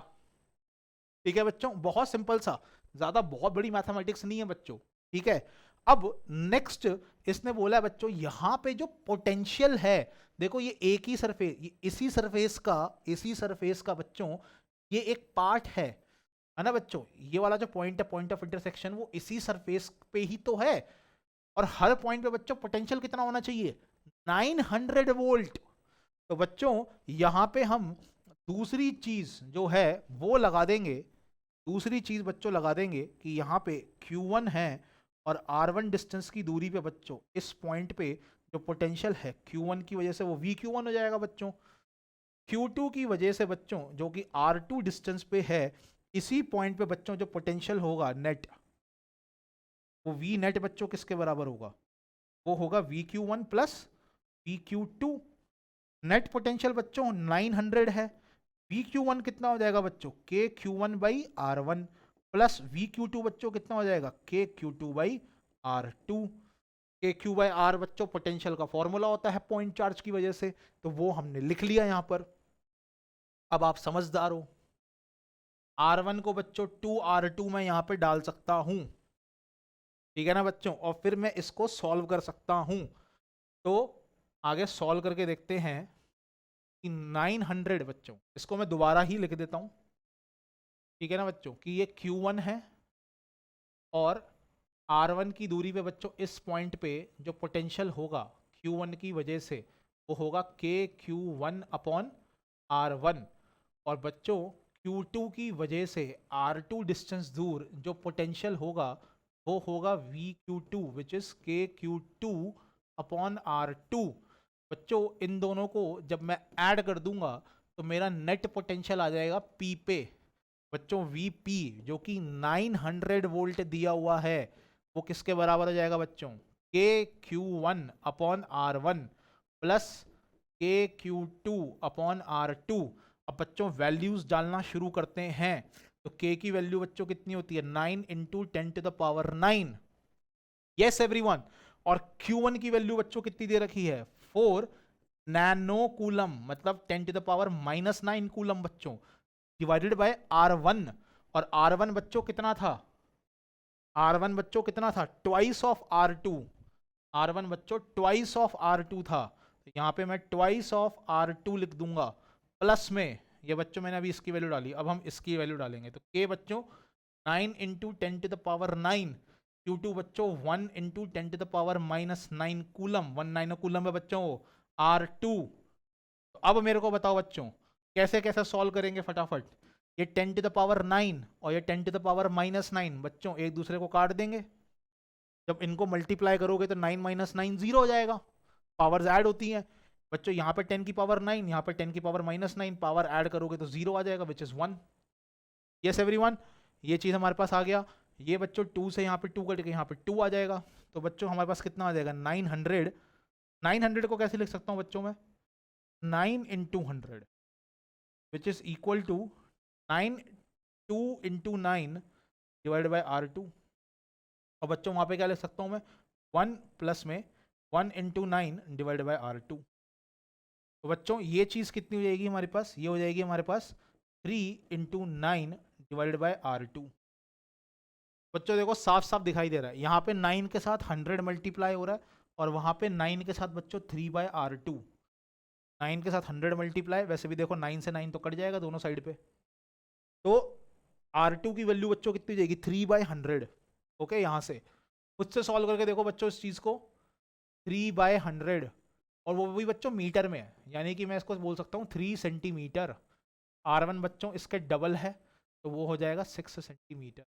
ठीक है बच्चों, बहुत सिंपल सा, ज्यादा बहुत बड़ी मैथमेटिक्स नहीं है बच्चों। ठीक है, अब नेक्स्ट इसने बोला है बच्चों यहां पे जो पोटेंशियल है, देखो ये एक ही सरफेस, इसी सरफेस का बच्चों ये एक पार्ट है ना बच्चों, ये वाला जो पॉइंट है पॉइंट ऑफ इंटरसेक्शन वो इसी सरफेस पे ही तो है, और हर पॉइंट पे बच्चों पोटेंशियल कितना होना चाहिए 900 वोल्ट। तो बच्चों यहां पे हम दूसरी चीज जो है वो लगा देंगे, दूसरी चीज बच्चों लगा देंगे कि यहाँ पे Q1 है और R1 डिस्टेंस की दूरी पे बच्चों इस पॉइंट पे जो पोटेंशियल है Q1 की वजह से वो VQ1 हो जाएगा बच्चों, Q2 की वजह से बच्चों जो कि R2 डिस्टेंस पे है इसी पॉइंट पे बच्चों जो पोटेंशियल होगा नेट, वो V नेट बच्चों किसके बराबर होगा, वो होगा VQ1 plus VQ2। Net potential बच्चों 900 है, VQ1 कितना हो जाएगा बच्चों KQ1 by R1 plus VQ2 बच्चों कितना हो जाएगा KQ2 by R2। KQ by R बच्चों पोटेंशियल का फॉर्मूला होता है पॉइंट चार्ज की वजह से, तो वो हमने लिख लिया यहां पर। अब आप समझदार हो, R1 को बच्चों 2R2 मैं यहां पे डाल सकता हूं, ठीक है ना बच्चों, और फिर मैं इसको सॉल्व कर सकता हूं। तो आगे सॉल्व करके देखते हैं कि 900 बच्चों, इसको मैं दोबारा ही लिख देता हूं, ठीक है ना बच्चों, कि ये Q1 है और R1 की दूरी पे बच्चों इस पॉइंट पे जो पोटेंशियल होगा Q1 की वजह से वो होगा KQ1 अपॉन R1, और बच्चों Q2 की वजह से R2 डिस्टेंस दूर जो पोटेंशियल होगा वो होगा VQ2 which is KQ2 upon R2। बच्चों इन दोनों को जब मैं ऐड कर दूंगा तो मेरा नेट पोटेंशियल आ जाएगा P पे बच्चों, VP जो कि 900 वोल्ट दिया हुआ है, वो किसके बराबर हो जाएगा बच्चों, KQ1 upon R1 plus KQ2 upon R2। अब बच्चों वैल्यूज डालना शुरू करते हैं, तो K की वैल्यू बच्चों कितनी होती है, 9 into 10 to the power 9, yes everyone. और Q1 की वैल्यू बच्चों कितनी दे रखी है, 4 नैनो कूलम, मतलब 10 टू द पावर -9 कूलम बच्चों, डिवाइडेड बाय R1। और R1 बच्चों कितना था, R1 बच्चों कितना था, ट्वाइस ऑफ R2, R1 बच्चों ट्वाइस ऑफ R2 था, तो यहाँ पे मैं ट्वाइस ऑफ R2 लिख दूंगा, प्लस में ये बच्चों मैंने अभी इसकी वैल्यू डाली, अब हम इसकी वैल्यू डालेंगे, तो K बच्चों 9 into 10 to the power 9, Q2 बच्चों 1 into 10 to the power -9 coulomb, 1 9 coulomb है बच्चों R2। तो अब मेरे को बताओ बच्चों कैसे कैसे सॉल्व करेंगे फटाफट, ये 10 टू द पावर 9 और ये 10 टू द पावर -9 बच्चों एक दूसरे को काट देंगे, जब इनको मल्टीप्लाई करोगे तो 9 माइनस 9 जीरो हो जाएगा, पावर्स ऐड होती हैं बच्चों, यहाँ पे 10 की पावर 9, यहाँ पे 10 की पावर -9, पावर ऐड करोगे तो जीरो आ जाएगा विच इज 1। यस एवरीवन, ये चीज हमारे पास आ गया। ये बच्चों 2 से यहाँ पे 2 कट के यहाँ पे 2 आ जाएगा, तो बच्चों हमारे पास कितना आ जाएगा 900। 900 को कैसे लिख सकता हूँ बच्चों में, 9 into 100 which is equal to 9 2 into 9 divide by R2। और बच्चों वहाँ पे क्या लिख सकता हूँ मैं, 1 प्लस में 1 इंटू 9 डिवाइड बाई R2। तो बच्चों ये चीज़ कितनी हो जाएगी हमारे पास, ये हो जाएगी हमारे पास 3 इंटू 9 डिवाइड बाई R2। बच्चों देखो साफ साफ दिखाई दे रहा है, यहाँ पे 9 के साथ 100 मल्टीप्लाई हो रहा है और वहाँ पे 9 के साथ बच्चों 3 बाई R2, 9 के साथ 100 मल्टीप्लाई, वैसे भी देखो 9 से 9 तो कट जाएगा दोनों साइड पे, तो R2 की वैल्यू बच्चों कितनी जाएगी 3 बाई 100। ओके, यहाँ से खुद से सॉल्व करके देखो बच्चों इस चीज़ को, 3 बाई 100 और वो भी बच्चों मीटर में है, यानी कि मैं इसको बोल सकता हूँ 3 सेंटीमीटर। R1 बच्चों इसके डबल है तो वो हो जाएगा 6 सेंटीमीटर।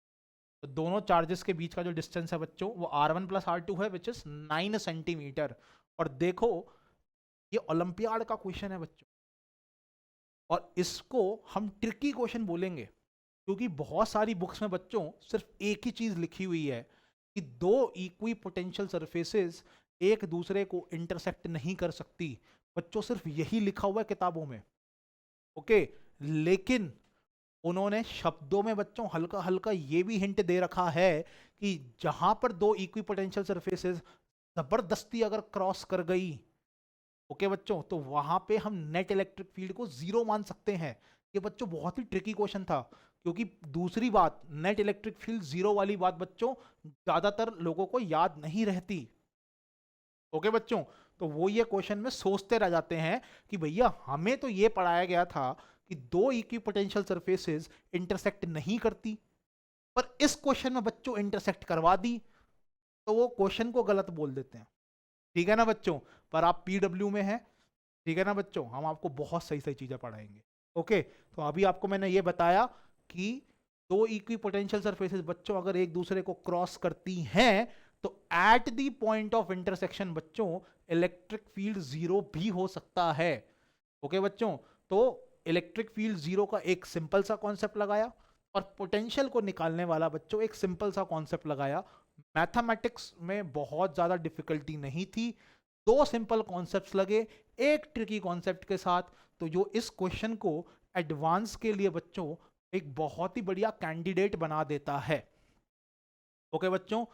तो दोनों चार्जेस के बीच का जो डिस्टेंस है बच्चों वो R1 प्लस R2 है विच इज 9 सेंटीमीटर। और देखो ये ओलंपियाड का क्वेश्चन है बच्चों, और इसको हम ट्रिकी क्वेश्चन बोलेंगे क्योंकि बहुत सारी बुक्स में बच्चों सिर्फ एक ही चीज लिखी हुई है कि दो इक्वी पोटेंशियल सरफेसेस एक दूसरे को इंटरसेक्ट नहीं कर सकती, बच्चों सिर्फ यही लिखा हुआ है किताबों में। ओके, लेकिन उन्होंने शब्दों में बच्चों हल्का हल्का ये भी हिंट दे रखा है कि जहां पर दो इक्वी पोटेंशियल सरफेसेस जबरदस्ती अगर क्रॉस कर गई, ओके बच्चों, तो वहां पे हम नेट इलेक्ट्रिक फील्ड को जीरो मान सकते हैं। ये बच्चों बहुत ही ट्रिकी क्वेश्चन था, क्योंकि दूसरी बात नेट इलेक्ट्रिक फील्ड जीरो वाली बात बच्चों ज्यादातर लोगों को याद नहीं रहती। ओके बच्चों, तो वो ये क्वेश्चन में सोचते रह जाते हैं कि भैया हमें तो ये पढ़ाया गया था कि दो इक्वी पोटेंशियल सरफेसेस इंटरसेक्ट नहीं करती, पर इस क्वेश्चन में बच्चों इंटरसेक्ट करवा दी, तो वो क्वेश्चन को गलत बोल देते हैं। ठीक है ना बच्चों, पर आप पीडब्ल्यू में हैं, ठीक है ना बच्चों, हम आपको बहुत सही सही चीजें पढ़ाएंगे। ओके, तो अभी आपको मैंने ये बताया कि दो इक्वी पोटेंशियल सरफेसेस बच्चों अगर एक दूसरे को क्रॉस करती हैं तो eight the point of intersection बच्चों इलेक्ट्रिक फील्ड जीरो भी हो सकता है। ओके बच्चों, तो इलेक्ट्रिक फील्ड जीरो का एक सिंपल सा कॉन्सेप्ट लगाया और पोटेंशियल को निकालने वाला बच्चों एक सिंपल सा कॉन्सेप्ट लगाया। मैथमेटिक्स में बहुत ज्यादा डिफिकल्टी नहीं थी, दो सिंपल कॉन्सेप्ट्स लगे एक ट्रिकी कॉन्सेप्ट के साथ, तो जो इस क्वेश्चन को एडवांस के लिए बच्चों एक बहुत ही बढ़िया कैंडिडेट बना देता है। ओके बच्चों,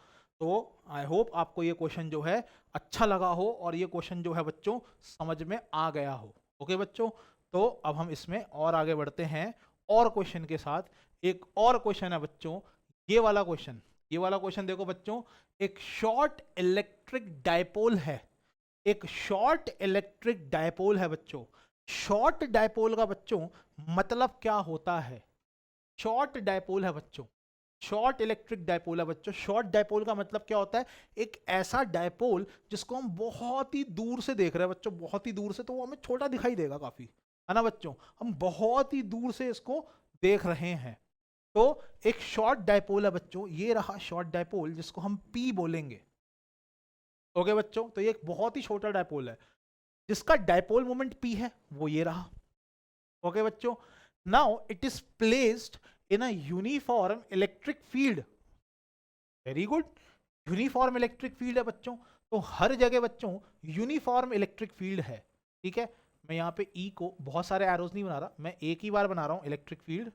तो आई होप आपको ये क्वेश्चन जो है अच्छा लगा हो और ये क्वेश्चन जो है बच्चों समझ में आ गया हो। ओके बच्चों, तो अब हम इसमें और आगे बढ़ते हैं और क्वेश्चन के साथ। एक और क्वेश्चन है बच्चों, ये वाला क्वेश्चन ये वाला क्वेश्चन देखो बच्चों, एक शॉर्ट इलेक्ट्रिक डायपोल है, एक शॉर्ट इलेक्ट्रिक डायपोल है बच्चों। शॉर्ट डायपोल का बच्चों मतलब क्या होता है? शॉर्ट डायपोल है बच्चों, शॉर्ट इलेक्ट्रिक डायपोल है बच्चों। शॉर्ट डायपोल का मतलब क्या होता है? एक ऐसा डायपोल जिसको हम बहुत ही दूर से देख रहे हैं बच्चों, बहुत ही दूर से, तो वो हमें छोटा दिखाई देगा काफी, है ना बच्चों। हम बहुत ही दूर से इसको देख रहे हैं, तो एक शॉर्ट डायपोल है बच्चों। ये रहा शॉर्ट डायपोल जिसको हम P बोलेंगे। ओके बच्चों, तो ये एक बहुत ही छोटा डायपोल है जिसका डायपोल मोमेंट P है, वो ये रहा। ओके बच्चों, now it is placed in a uniform electric field. Very good, uniform electric field है बच्चों, तो हर जगह बच्चों यूनिफॉर्म इलेक्ट्रिक फील्ड है। ठीक है, मैं यहाँ पे E को बहुत सारे एरोज नहीं बना रहा, मैं एक ही बार बना रहा हूँ इलेक्ट्रिक फील्ड।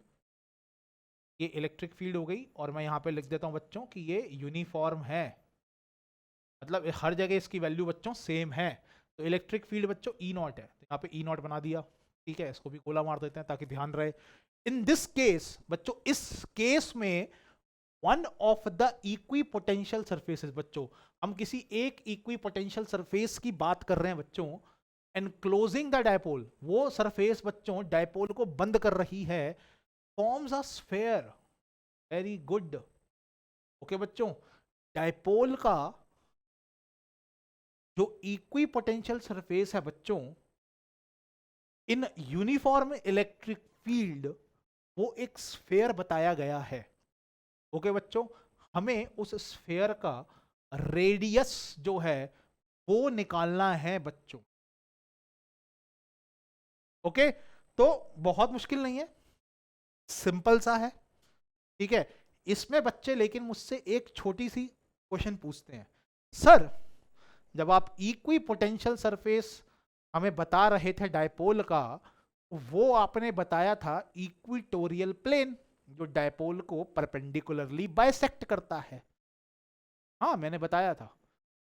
ये इलेक्ट्रिक फील्ड हो गई, और मैं यहाँ पे लिख देता हूँ बच्चों कि ये यूनिफॉर्म है, मतलब हर जगह इसकी वैल्यू बच्चों सेम है। तो इलेक्ट्रिक फील्ड बच्चों E नॉट है, तो यहाँ पे E नॉट बना दिया। ठीक है, इसको भी गोला मार देते हैं ताकि ध्यान रहे। इन दिस केस बच्चों, इस केस में one of the equi potential surfaces बच्चों, हम किसी एक इक्वी पोटेंशियल सरफेस की बात कर रहे हैं बच्चों, एनक्लोजिंग द डायपोल, वो सरफेस बच्चों डायपोल को बंद कर रही है, forms a sphere. Very good. Okay बच्चों, डायपोल का जो इक्वी पोटेंशियल सरफेस है बच्चों इन यूनिफॉर्म इलेक्ट्रिक फील्ड, वो एक स्फेयर बताया गया है। ओके बच्चों, हमें उस स्फेयर का रेडियस जो है वो निकालना है बच्चों। ओके, तो बहुत मुश्किल नहीं है, सिंपल सा है। ठीक है, इसमें बच्चे लेकिन मुझसे एक छोटी सी क्वेश्चन पूछते हैं, सर जब आप इक्वी पोटेंशियल सरफेस हमें बता रहे थे डायपोल का, वो आपने बताया था इक्विटोरियल प्लेन जो डायपोल को परपेंडिकुलरली बाइसेक्ट करता है। हाँ मैंने बताया था।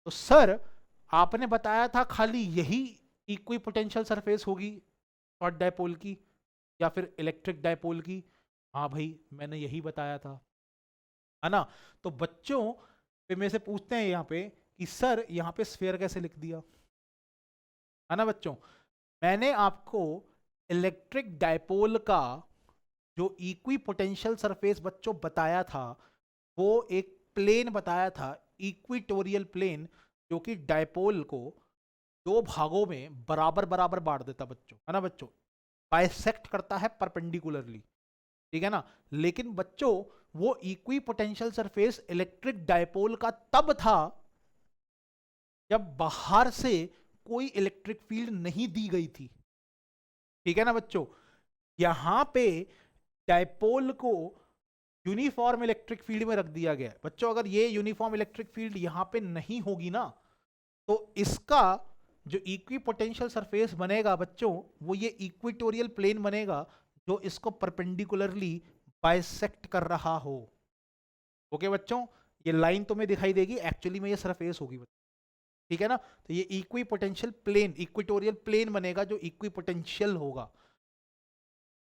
तो सर आपने बताया था खाली यही इक्वी पोटेंशियल सरफेस होगी शॉर्ट डायपोल की, या फिर इलेक्ट्रिक डायपोल की? हाँ भाई मैंने यही बताया था, है ना। तो बच्चों पे मेरे से पूछते हैं यहाँ पे कि सर यहाँ पे स्फीयर कैसे लिख दिया, है ना बच्चों। मैंने आपको इलेक्ट्रिक डायपोल का जो इक्वी पोटेंशियल सरफेस बच्चों बताया था, वो एक प्लेन बताया था, इक्विटोरियल प्लेन, जो कि डायपोल को दो भागों में बराबर बराबर बांट देता बच्चों, है ना बच्चों, बाइसेक्ट करता है परपेंडिकुलरली। ठीक है ना। लेकिन बच्चों वो equi potential surface electric dipole का तब था जब बाहर से कोई इलेक्ट्रिक फील्ड नहीं दी गई थी। ठीक है ना बच्चों, यहां पे डायपोल को यूनिफॉर्म इलेक्ट्रिक फील्ड में रख दिया गया है बच्चों। अगर ये यूनिफॉर्म इलेक्ट्रिक फील्ड यहां पे नहीं होगी ना, तो इसका जो इक्वी पोटेंशियल सरफेस बनेगा बच्चों, वो ये इक्विटोरियल प्लेन बनेगा जो इसको परपेंडिकुलरली बाइसेक्ट कर रहा हो। ओके बच्चों, ये लाइन तुम्हें दिखाई देगी, एक्चुअली में ये सरफेस होगी बच्चों। ठीक है ना, तो ये equipotential plane, equatorial plane बनेगा जो इक्वी पोटेंशियल होगा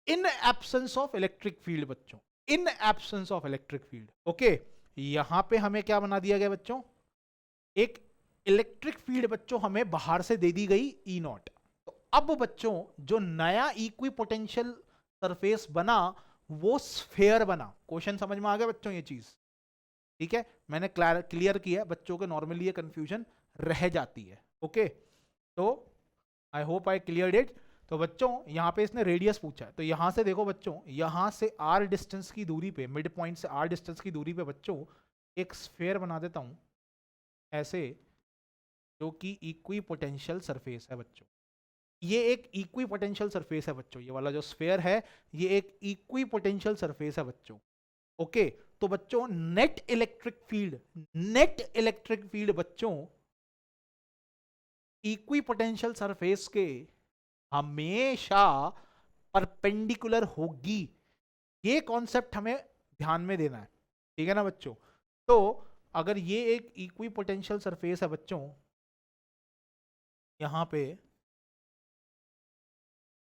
in absence of electric field बच्चों, in absence of electric field. Okay, यहां पे हमें क्या बना दिया गया बच्चों, एक इलेक्ट्रिक फील्ड बच्चों हमें बाहर से दे दी गई ई नॉट। तो अब बच्चों जो नया इक्वी पोटेंशियल सरफेस बना वो स्फेयर बना। क्वेश्चन समझ में आ गया बच्चों ये चीज? ठीक है, मैंने क्लियर किया, बच्चों के नॉर्मली ये कंफ्यूजन रह जाती है। ओके, तो I hope I clear it. तो बच्चों यहाँ पे इसने रेडियस पूछा है, तो यहाँ से देखो बच्चों, यहाँ से r डिस्टेंस की दूरी पे, मिड पॉइंट से r डिस्टेंस की दूरी पे बच्चों एक स्फेयर बना देता हूँ ऐसे, जो कि इक्वी पोटेंशियल सरफेस है बच्चों। ये एक इक्वी पोटेंशियल सरफेस है बच्चों, ये वाला जो स्फेयर है ये एक इक्वी पोटेंशियल सरफेस है बच्चों। ओके, तो बच्चों net electric field, net electric field बच्चों इक्वी पोटेंशियल सरफेस के हमेशा परपेंडिकुलर होगी। ये कॉन्सेप्ट हमें ध्यान में देना है। ठीक है ना बच्चों। तो अगर ये एक इक्वी पोटेंशियल सरफेस है बच्चों यहां पे,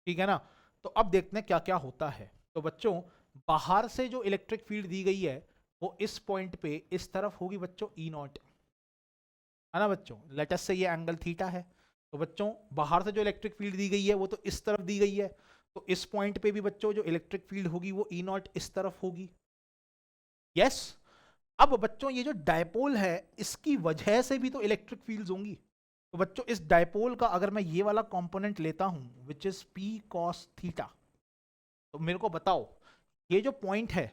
ठीक है ना, तो अब देखते हैं क्या क्या होता है। तो बच्चों बाहर से जो इलेक्ट्रिक फील्ड दी गई है वो इस पॉइंट पे इस तरफ होगी बच्चों ई नॉट, है ना बच्चों। लेट अस से ये एंगल थीटा है, तो बच्चों बाहर से जो इलेक्ट्रिक फील्ड दी गई है वो तो इस तरफ दी गई है, तो इस पॉइंट पे भी बच्चों जो इलेक्ट्रिक फील्ड होगी वो ई नॉट इस तरफ होगी। यस। अब बच्चों ये जो डायपोल है इसकी वजह से भी तो इलेक्ट्रिक फील्ड्स होंगी। तो बच्चों इस डायपोल का अगर मैं ये वाला कंपोनेंट लेता हूं which is P cos theta, तो मेरे को बताओ ये जो पॉइंट है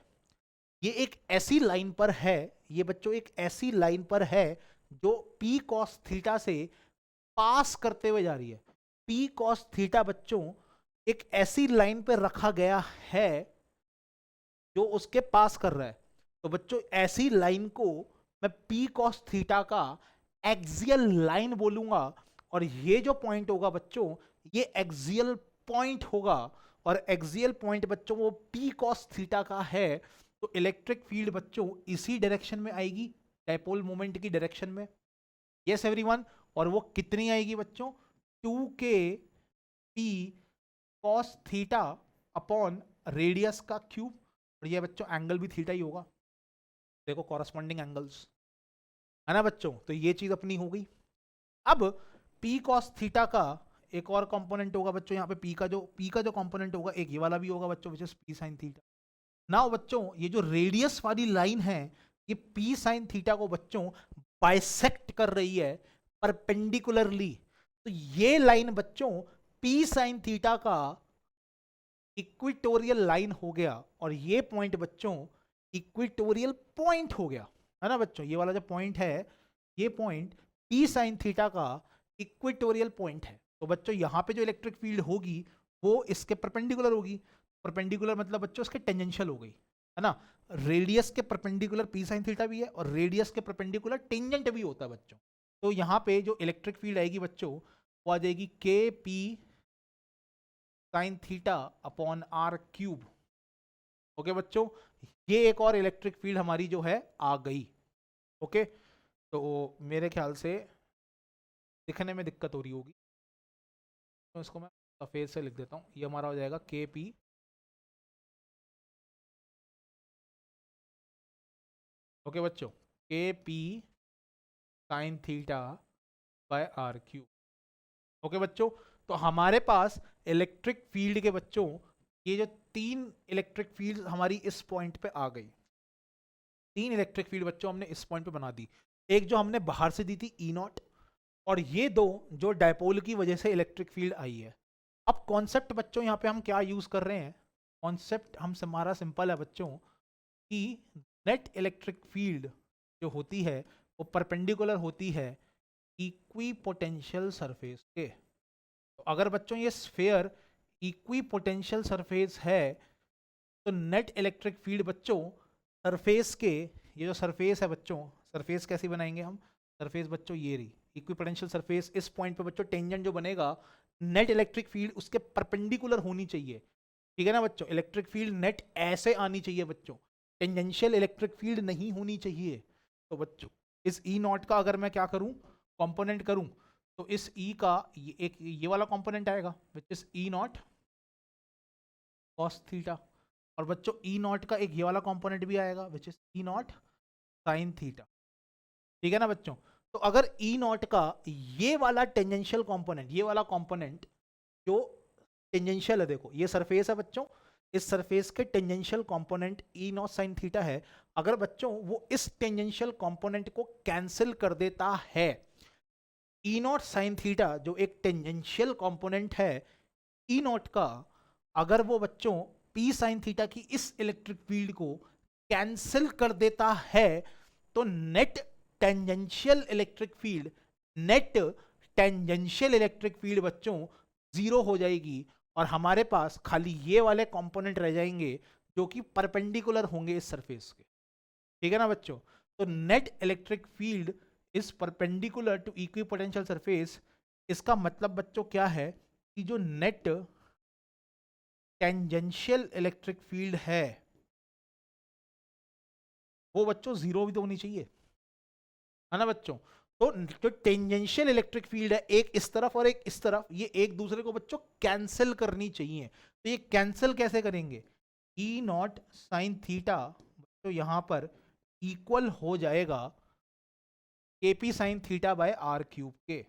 ये एक ऐसी लाइन पर है, ये बच्चों एक ऐसी लाइन पर है जो पी कॉस थीटा से पास करते हुए जा रही है। पी कॉस थीटा बच्चों एक ऐसी लाइन पर रखा गया है जो उसके पास कर रहा है। तो बच्चों ऐसी लाइन को मैं पी कॉस थीटा का एक्सियल लाइन बोलूंगा, और ये जो पॉइंट होगा बच्चों ये एक्सियल पॉइंट होगा, और एक्सियल पॉइंट बच्चों वो पी कॉस थीटा का है। तो इलेक्ट्रिक फील्ड बच्चों इसी डायरेक्शन में आएगी, डायपोल मोमेंट की डायरेक्शन में। Yes everyone. और वो कितनी आएगी बच्चों, 2k p cos theta upon radius का क्यूब, और ये बच्चों एंगल भी थीटा ही होगा, देखो कॉरस्पॉन्डिंग एंगल्स, है ना बच्चों। तो ये चीज अपनी हो गई। अब p cos थीटा का एक और कंपोनेंट होगा बच्चों, यहाँ पे p का जो कंपोनेंट होगा एक ये वाला भी होगा बच्चों, which is p sin theta. Now बच्चों ये जो रेडियस वाली लाइन है ये p sin थीटा को बच्चों बाइसेक्ट कर रही है परपेंडिकुलरली। तो ये लाइन बच्चों p sin थीटा का इक्विटोरियल लाइन हो गया, और ये पॉइंट बच्चों इक्विटोरियल पॉइंट हो गया, है ना बच्चों। ये वाला जो पॉइंट है ये पॉइंट p sin थीटा का इक्विटोरियल पॉइंट है। तो बच्चों यहाँ पे जो इलेक्ट्रिक फील्ड होगी वो इसके परपेंडिकुलर होगी। परपेंडिकुलर मतलब बच्चों इसके टेंजेंशियल हो गई, है ना। रेडियस के परपेंडिकुलर p sin थीटा भी है और रेडियस के परपेंडिकुलर टेंजेंट भी होता है बच्चों। तो यहाँ पे जो इलेक्ट्रिक फील्ड आएगी बच्चों वो आ जाएगी k p sin theta upon r cube. Okay बच्चों, ये एक और इलेक्ट्रिक फील्ड हमारी जो है आ गई। ओके, तो मेरे ख्याल से दिखने में दिक्कत हो रही होगी, तो इसको मैं सफेद से लिख देता हूँ। ये हमारा हो जाएगा के पी ओके बच्चों, K P sine theta by R cube. Okay बच्चों, तो हमारे पास इलेक्ट्रिक फील्ड के बच्चों ये जो तीन इलेक्ट्रिक फील्ड हमारी इस पॉइंट पे आ गई। तीन इलेक्ट्रिक फील्ड बच्चों हमने इस पॉइंट पे बना दी। एक जो हमने बाहर से दी थी ई नॉट, और ये दो जो डायपोल की वजह से इलेक्ट्रिक फील्ड आई है। अब कॉन्सेप्ट बच्चों यहाँ पे हम क्या यूज कर रहे हैं, कॉन्सेप्ट हमारा सिंपल है बच्चों कि नेट इलेक्ट्रिक फील्ड जो होती है वो परपेंडिकुलर होती है इक्विपोटेंशियल सरफेस के। तो अगर बच्चों ये स्फीयर इक्विपोटेंशियल सरफेस है तो नेट इलेक्ट्रिक फील्ड बच्चों सरफेस के, ये जो सरफेस है बच्चों, सरफेस कैसी बनाएंगे हम, सरफेस बच्चों ये रही इक्विपोटेंशियल सरफेस। इस पॉइंट पे बच्चों टेंजेंट जो बनेगा नेट इलेक्ट्रिक फील्ड उसके परपेंडिकुलर होनी चाहिए, ठीक है ना बच्चों। इलेक्ट्रिक फील्ड नेट ऐसे आनी चाहिए बच्चों, टेंजेंशियल इलेक्ट्रिक फील्ड नहीं होनी चाहिए। तो बच्चों इस ई नॉट का अगर मैं क्या करूं, कंपोनेंट करूं, तो इस ई का ये वाला कंपोनेंट आएगा which is E not cos theta, और बच्चों ई नॉट का एक ये वाला कंपोनेंट भी आएगा which is E not sine theta, ठीक है ना बच्चों। तो अगर ई नॉट का ये वाला टेंजेंशियल कंपोनेंट, ये वाला कंपोनेंट जो टेंजेंशियल है, देखो ये सरफेस है बच्चों, इस सरफेस के tangential component E not sine theta है। अगर बच्चों वो इस टेंजेंशियल कंपोनेंट को कैंसिल कर देता है, ई नॉट साइन थीटा जो एक टेंजेंशियल कंपोनेंट है ई नॉट का, अगर वो बच्चों पी साइन थीटा की इस इलेक्ट्रिक फील्ड को कैंसिल कर देता है तो net tangential electric field, net tangential electric field बच्चों जीरो हो जाएगी, और हमारे पास खाली ये वाले कंपोनेंट रह जाएंगे जो कि परपेंडिकुलर होंगे इस सरफेस के, ठीक है ना बच्चों। तो net electric field is perpendicular to equipotential surface. इसका मतलब बच्चों क्या है कि जो नेट टेंजेंशियल इलेक्ट्रिक फील्ड है वो बच्चों जीरो भी तो होनी चाहिए, है ना बच्चों। तो जो टेंजेंशियल इलेक्ट्रिक फील्ड है एक इस तरफ और एक इस तरफ, ये एक दूसरे को बच्चों कैंसिल करनी चाहिए। तो ये कैंसिल कैसे करेंगे, ई नॉट साइन थीटा तो यहां पर इक्वल हो जाएगा KP sine theta by R cube के।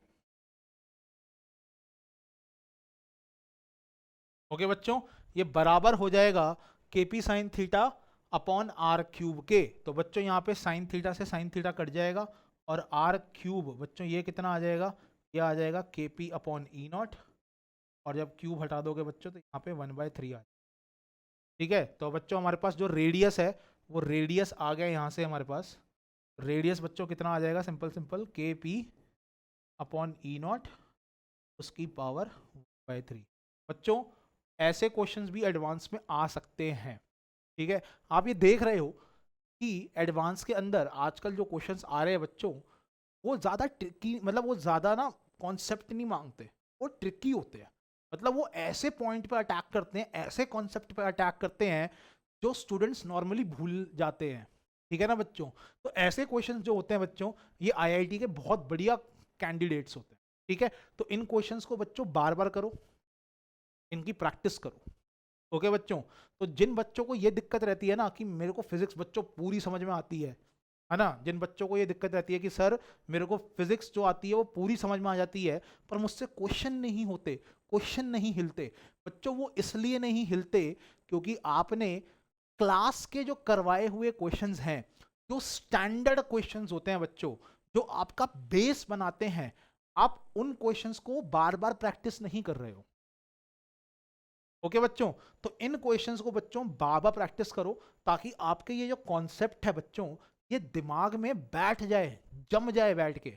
ओके बच्चों, ये बराबर हो जाएगा KP sine theta upon R cube के। तो बच्चों यहाँ पे साइन थीटा से साइन थीटा कट जाएगा और आर क्यूब बच्चों ये कितना आ जाएगा, ये आ जाएगा KP अपॉन ई नॉट, और जब क्यूब हटा दोगे बच्चों तो यहाँ पे 1/3 आ जाएगा। ठीक है, तो बच्चों हमारे पास जो रेडियस है वो रेडियस आ गया यहाँ से हमारे पास। रेडियस बच्चों कितना आ जाएगा, simple simple KP upon E not उसकी पावर 1/3। बच्चों ऐसे क्वेश्चंस भी एडवांस में आ सकते हैं। ठीक है, आप ये देख रहे हो कि एडवांस के अंदर आजकल जो क्वेश्चंस आ रहे हैं बच्चों, वो ज़्यादा ट्रिकी, मतलब वो ज़्यादा ना कॉन्सेप्ट नहीं मांगते, वो ट्रिकी होते हैं। मतलब वो ऐसे पॉइंट पे अटैक करते हैं, ऐसे कॉन्सेप्ट पे अटैक करते हैं जो स्टूडेंट्स नॉर्मली भूल जाते हैं। ठीक है ना बच्चों, तो ऐसे क्वेश्चंस जो होते हैं बच्चों, ये IIT के बहुत बढ़िया कैंडिडेट्स होते हैं। ठीक है, तो इन क्वेश्चंस को बच्चों बार बार करो, इनकी प्रैक्टिस करो। ओके बच्चों, तो जिन बच्चों को ये दिक्कत रहती है ना कि मेरे को फिजिक्स बच्चों पूरी समझ में आती है ना, जिन बच्चों को ये दिक्कत रहती है कि सर मेरे को फिजिक्स जो आती है वो पूरी समझ में आ जाती है पर मुझसे क्वेश्चन नहीं होते, क्वेश्चन नहीं हिलते बच्चों, वो इसलिए नहीं हिलते क्योंकि आपने क्लास के जो करवाए हुए क्वेश्चंस हैं, जो स्टैंडर्ड क्वेश्चंस होते हैं बच्चों, जो आपका बेस बनाते हैं, आप उन क्वेश्चंस को बार बार प्रैक्टिस नहीं कर रहे हो। ओके बच्चों, तो इन क्वेश्चंस को बच्चों बार बार प्रैक्टिस करो ताकि आपके ये जो कॉन्सेप्ट है बच्चों, ये दिमाग में बैठ जाए, जम जाए बैठ के।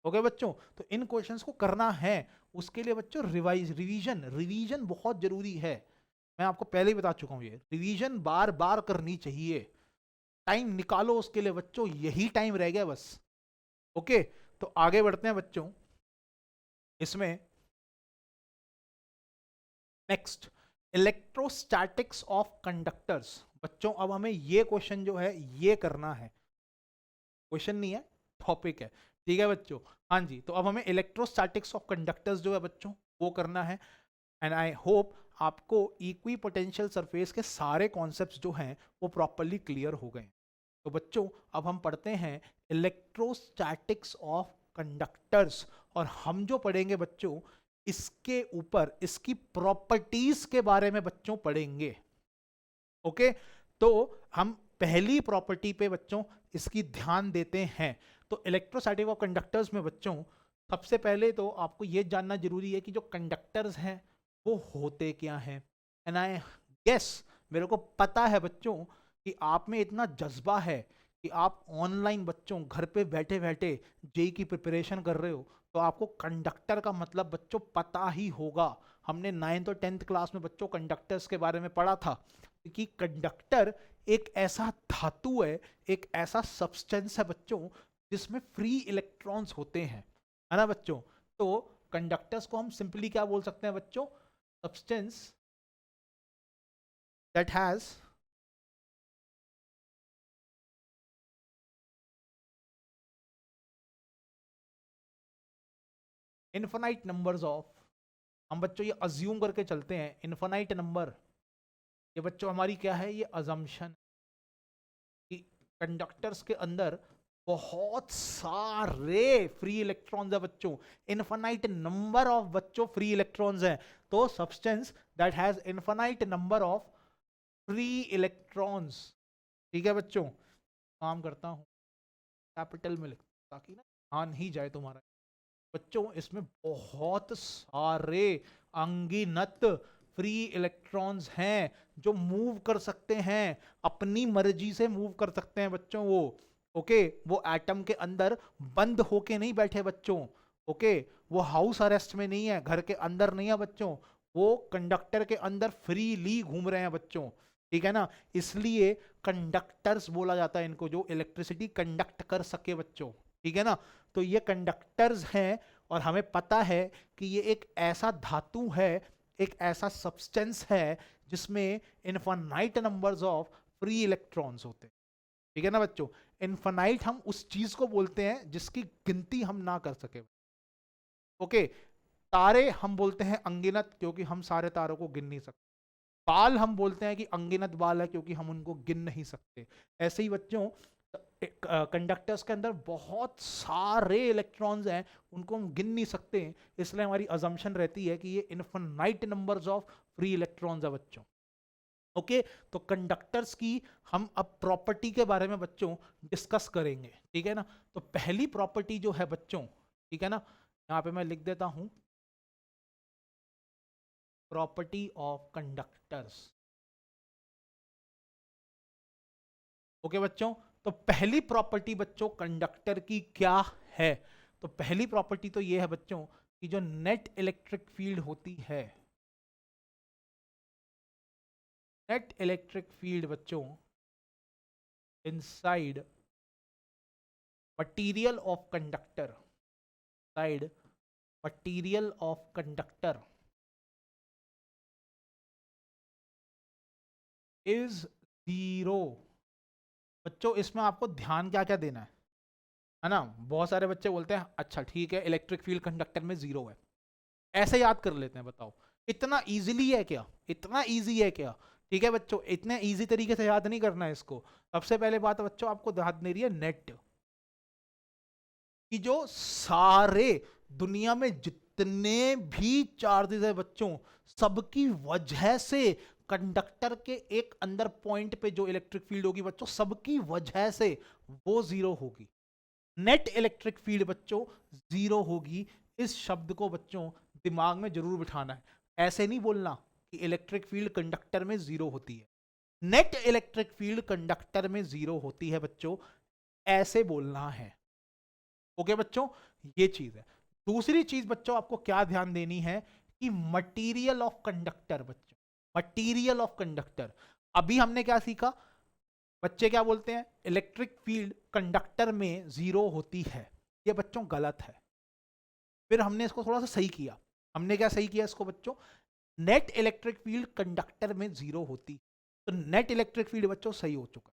ओके बच्चों, तो इन क्वेश्चंस को करना है, उसके लिए बच्चों रिवीजन रिवीजन बहुत जरूरी है। मैं आपको पहले ही बता चुका हूं, ये रिवीजन बार बार करनी चाहिए। टाइम निकालो उसके लिए बच्चों, यही टाइम रह गया बस। ओके, तो आगे बढ़ते हैं बच्चों। इसमें नेक्स्ट, इलेक्ट्रोस्टैटिक्स ऑफ कंडक्टर्स। बच्चों अब हमें ये क्वेश्चन जो है ये करना है, क्वेश्चन नहीं है, टॉपिक है। ठीक है बच्चों, हाँ जी, तो अब हमें इलेक्ट्रोस्टैटिक्स ऑफ कंडक्टर्स जो है बच्चों वो करना है। एंड आई होप आपको इक्वी पोटेंशियल सरफेस के सारे कॉन्सेप्ट्स जो हैं वो प्रॉपरली क्लियर हो गए। तो बच्चों अब हम पढ़ते हैं इलेक्ट्रोस्टैटिक्स ऑफ कंडक्टर्स, और हम जो पढ़ेंगे बच्चों इसके ऊपर इसकी प्रॉपर्टीज के बारे में बच्चों पढ़ेंगे। ओके, तो हम पहली प्रॉपर्टी पे बच्चों इसकी ध्यान देते हैं। तो इलेक्ट्रोस्टैटिक ऑफ कंडक्टर्स में बच्चों सबसे पहले तो आपको यह जानना जरूरी है कि जो कंडक्टर्स हैं वो होते क्या हैं। एंड आई गेस, मेरे को पता है बच्चों कि आप में इतना जज्बा है कि आप ऑनलाइन बच्चों घर पे बैठे बैठे जेई की प्रिपरेशन कर रहे हो, तो आपको कंडक्टर का मतलब बच्चों पता ही होगा। हमने 9th और 10th क्लास में बच्चों कंडक्टर्स के बारे में पढ़ा था कि कंडक्टर एक ऐसा धातु है, एक ऐसा सब्सटेंस है बच्चों जिसमें फ्री इलेक्ट्रॉन्स होते हैं, है ना बच्चों। तो कंडक्टर्स को हम सिंपली क्या बोल सकते हैं बच्चों, substance that has infinite numbers of, हम बच्चों ये अज्यूम करके चलते हैं इनफाइनाइट नंबर, ये बच्चों हमारी क्या है, ये अजम्पशन कि कंडक्टर्स के अंदर बहुत सारे फ्री इलेक्ट्रॉन्स है बच्चों, इनफाइनाइट नंबर ऑफ बच्चों फ्री इलेक्ट्रॉन्स हैं। तो substance that has infinite number of free electrons. ठीक है बच्चों, काम करता हूं कैपिटल में लिख ताकि ना ध्यान ही जाए तुम्हारा। बच्चों इसमें बहुत सारे अनगिनत फ्री इलेक्ट्रॉन्स हैं जो मूव कर सकते हैं, अपनी मर्जी से मूव कर सकते हैं बच्चों वो। ओके, वो एटम के अंदर बंद होके नहीं बैठे बच्चों। ओके, वो हाउस अरेस्ट में नहीं है, घर के अंदर नहीं है बच्चों, वो कंडक्टर के अंदर फ्रीली घूम रहे हैं बच्चों। ठीक है ना, इसलिए कंडक्टर्स बोला जाता है इनको, जो इलेक्ट्रिसिटी कंडक्ट कर सके बच्चों। ठीक है ना, तो ये कंडक्टर्स हैं और हमें पता है कि ये एक ऐसा धातु है, एक ऐसा सब्सटेंस है जिसमें infinite numbers of free electrons होते हैं। ठीक है ना बच्चों, इनफाइनाइट हम उस चीज को बोलते हैं जिसकी गिनती हम ना कर सके। ओके, तारे हम बोलते हैं अनगिनत क्योंकि हम सारे तारों को गिन नहीं सकते। बाल हम बोलते हैं कि अनगिनत बाल है क्योंकि हम उनको गिन नहीं सकते। ऐसे ही बच्चों कंडक्टर्स के अंदर बहुत सारे इलेक्ट्रॉन्स हैं, उनको हम गिन नहीं सकते, इसलिए हमारी अजम्पशन रहती है कि ये infinite numbers of free electrons है बच्चों। ओके, तो कंडक्टर्स की हम अब प्रॉपर्टी के बारे में बच्चों डिस्कस करेंगे, ठीक है ना। तो पहली प्रॉपर्टी जो है बच्चों, ठीक है ना, यहां पे मैं लिख देता हूं प्रॉपर्टी ऑफ कंडक्टर्स। ओके बच्चों, तो पहली प्रॉपर्टी बच्चों कंडक्टर की क्या है? तो पहली प्रॉपर्टी तो ये है बच्चों कि जो नेट इलेक्ट्रिक फील्ड होती है, नेट इलेक्ट्रिक फील्ड बच्चों inside material of conductor, side material of conductor is zero. बच्चों इसमें आपको ध्यान क्या क्या देना है ना। बहुत सारे बच्चे बोलते हैं अच्छा ठीक है इलेक्ट्रिक फील्ड कंडक्टर में जीरो है, ऐसे याद कर लेते हैं। बताओ इतना इजीली है क्या? इतना इजी है क्या? ठीक है बच्चों, इतने इजी तरीके से याद नहीं करना है इसको। सबसे पहले बात बच्चों आपको ध्यान दे रही है नेट कि जो सारे दुनिया में जितने भी चार्जेस है बच्चों, सबकी वजह से कंडक्टर के एक अंदर पॉइंट पे जो इलेक्ट्रिक फील्ड होगी बच्चों, सबकी वजह से वो जीरो होगी। नेट इलेक्ट्रिक फील्ड बच्चों जीरो होगी। इस शब्द को बच्चों दिमाग में जरूर बिठाना है। ऐसे नहीं बोलना कि इलेक्ट्रिक फील्ड कंडक्टर में जीरो होती है, नेट इलेक्ट्रिक फील्ड कंडक्टर में जीरो होती है बच्चों, ऐसे बोलना है। ओके बच्चों, ये चीज है। दूसरी चीज बच्चों आपको क्या ध्यान देनी है कि मटेरियल ऑफ कंडक्टर बच्चों, मटेरियल ऑफ कंडक्टर। अभी हमने क्या सीखा? बच्चे क्या बोलते हैं इलेक्ट्रिक फील्ड कंडक्टर में जीरो होती है, ये बच्चों गलत है। फिर हमने इसको थोड़ा सा सही किया। हमने क्या सही किया इसको बच्चों? नेट इलेक्ट्रिक फील्ड कंडक्टर में जीरो होती, तो नेट इलेक्ट्रिक फील्ड बच्चों सही हो चुका।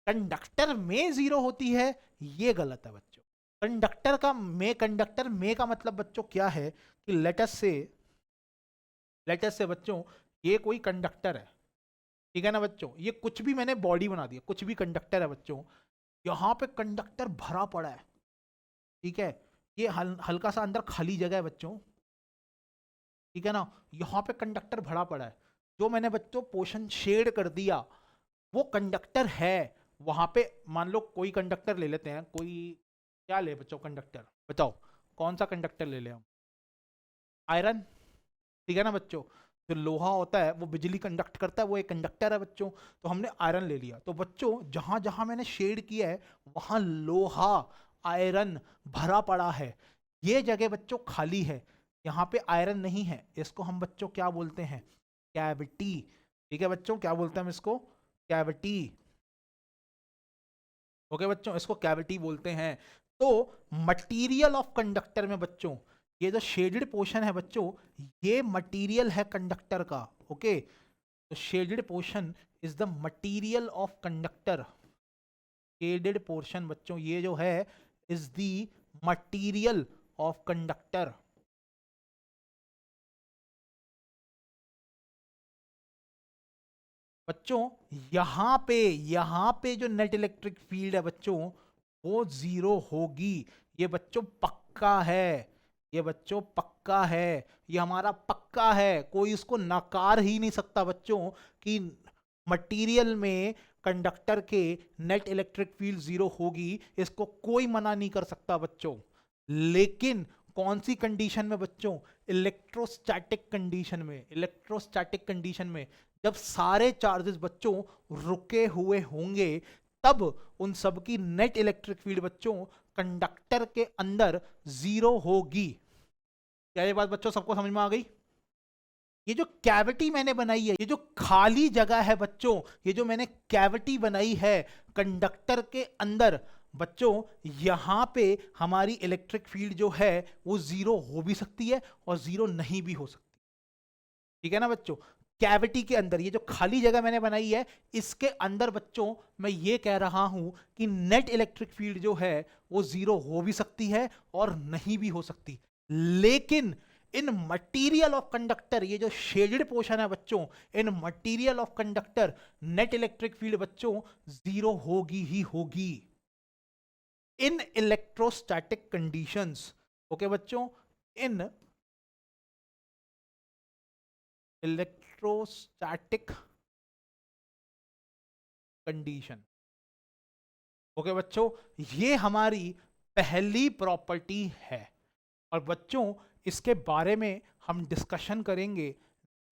कंडक्टर में जीरो होती है ये गलत है बच्चों। कंडक्टर में का मतलब बच्चों क्या है कि लेटस से बच्चों ये कोई कंडक्टर है, ठीक है ना बच्चों, ये कुछ भी मैंने बॉडी बना दिया, कुछ भी कंडक्टर है बच्चों, यहां पे कंडक्टर भरा पड़ा है, ठीक है, ये हल्का सा अंदर खाली जगह है बच्चों, ठीक है ना, यहां पे कंडक्टर भरा पड़ा है, जो मैंने बच्चों पोर्शन शेड कर दिया वो कंडक्टर है। वहां पे मान लो कोई कंडक्टर ले लेते हैं, कोई क्या ले बच्चों कंडक्टर, बताओ कौन सा कंडक्टर ले ले हम? आयरन, ठीक है ना बच्चों, जो लोहा होता है वो बिजली कंडक्ट करता है, वो एक कंडक्टर है बच्चों। तो हमने आयरन ले लिया, तो बच्चों जहां जहां मैंने शेड किया है वहां लोहा आयरन भरा पड़ा है, ये जगह बच्चों खाली है, यहाँ पे आयरन नहीं है, इसको हम बच्चों क्या बोलते हैं? कैविटी। ठीक है बच्चों, क्या बोलते हैं हम इसको? कैविटी। ओके बच्चों, इसको कैविटी बोलते हैं। तो मटेरियल ऑफ कंडक्टर में बच्चों ये जो शेडेड पोर्शन है बच्चों, ये मटेरियल है कंडक्टर का। ओके, तो shaded portion is the material of conductor. Shaded portion बच्चों ये जो है is the material of conductor. बच्चों यहां पे जो नेट इलेक्ट्रिक फील्ड है बच्चों वो जीरो होगी, ये बच्चों पक्का है, ये बच्चों पक्का है, ये हमारा पक्का है, कोई इसको नकार ही नहीं सकता बच्चों कि मटेरियल में कंडक्टर के नेट इलेक्ट्रिक फील्ड जीरो होगी, इसको कोई मना नहीं कर सकता बच्चों। लेकिन कौन सी कंडीशन में बच्चों? इलेक्ट्रोस्टैटिक कंडीशन में। इलेक्ट्रोस्टैटिक कंडीशन में जब सारे चार्जेस बच्चों रुके हुए होंगे तब उन सब की नेट इलेक्ट्रिक फील्ड बच्चों कंडक्टर के अंदर जीरो होगी। क्या ये बात बच्चों सबको समझ में आ गई? ये जो कैविटी मैंने बनाई है, ये जो खाली जगह है बच्चों, ये जो मैंने कैविटी बनाई है कंडक्टर के अंदर बच्चों, यहां पे हमारी इलेक्ट्रिक फील्ड जो है वो जीरो हो भी सकती है और जीरो नहीं भी हो सकती। ठीक है ना बच्चों? कैविटी के अंदर ये जो खाली जगह मैंने बनाई है इसके अंदर बच्चों मैं ये कह रहा हूं कि नेट इलेक्ट्रिक फील्ड जो है वो जीरो हो भी सकती है और नहीं भी हो सकती। लेकिन इन मटीरियल ऑफ कंडक्टर, ये जो शेडेड पोर्शन है बच्चों, in material of conductor net electric field बच्चों जीरो होगी ही होगी इन इलेक्ट्रोस्टैटिक कंडीशंस। ओके बच्चों, इन इलेक्ट्रोस्टैटिक कंडीशन। ओके बच्चों, ये हमारी पहली प्रॉपर्टी है और बच्चों इसके बारे में हम डिस्कशन करेंगे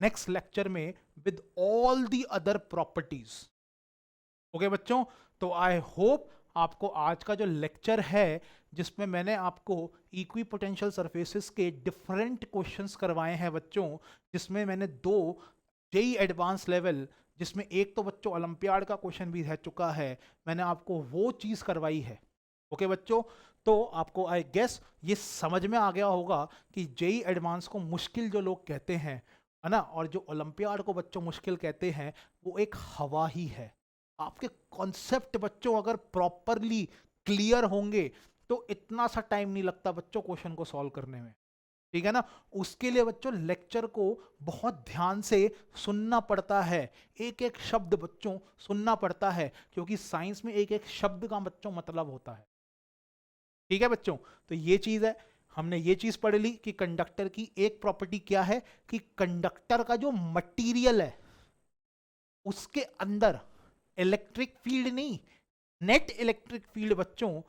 नेक्स्ट लेक्चर में with all the other properties. Okay बच्चों, तो आई होप आपको आज का जो लेक्चर है जिसमें मैंने आपको इक्विपोटेंशियल सरफेसेस के डिफरेंट क्वेश्चंस करवाए हैं बच्चों, जिसमें मैंने 2 जेई एडवांस लेवल, जिसमें एक तो बच्चों ओलंपियाड का क्वेश्चन भी रह चुका है, मैंने आपको वो चीज़ करवाई है। ओके बच्चों, तो आपको आई गेस ये समझ में आ गया होगा कि जेई एडवांस को मुश्किल जो लोग कहते हैं, है ना, और जो ओलंपियाड को बच्चों मुश्किल कहते हैं, वो एक हवा ही है। आपके कॉन्सेप्ट बच्चों अगर प्रॉपरली क्लियर होंगे तो इतना सा टाइम नहीं लगता बच्चों क्वेश्चन को सॉल्व करने में, ठीक है ना। उसके लिए बच्चों लेक्चर को बहुत ध्यान से सुनना पड़ता है, एक एक शब्द बच्चों सुनना पड़ता है, क्योंकि साइंस में एक एक शब्द का बच्चों मतलब होता है, ठीक है बच्चों। तो ये चीज है, हमने ये चीज पढ़ ली कि कंडक्टर की एक प्रॉपर्टी क्या है कि कंडक्टर का जो मटेरियल है उसके अंदर इलेक्ट्रिक फील्ड नहीं, नेट इलेक्ट्रिक फील्ड बच्चों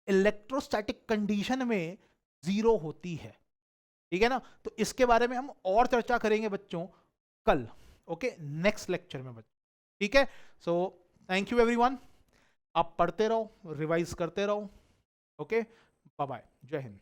इलेक्ट्रोस्टैटिक कंडीशन में जीरो होती है, ठीक है ना। तो इसके बारे में हम और चर्चा करेंगे बच्चों कल, ओके, नेक्स्ट लेक्चर में बच्चों, ठीक है। सो थैंक यू एवरीवन, आप पढ़ते रहो, रिवाइज करते रहो, ओके, बाय बाय, जय हिंद।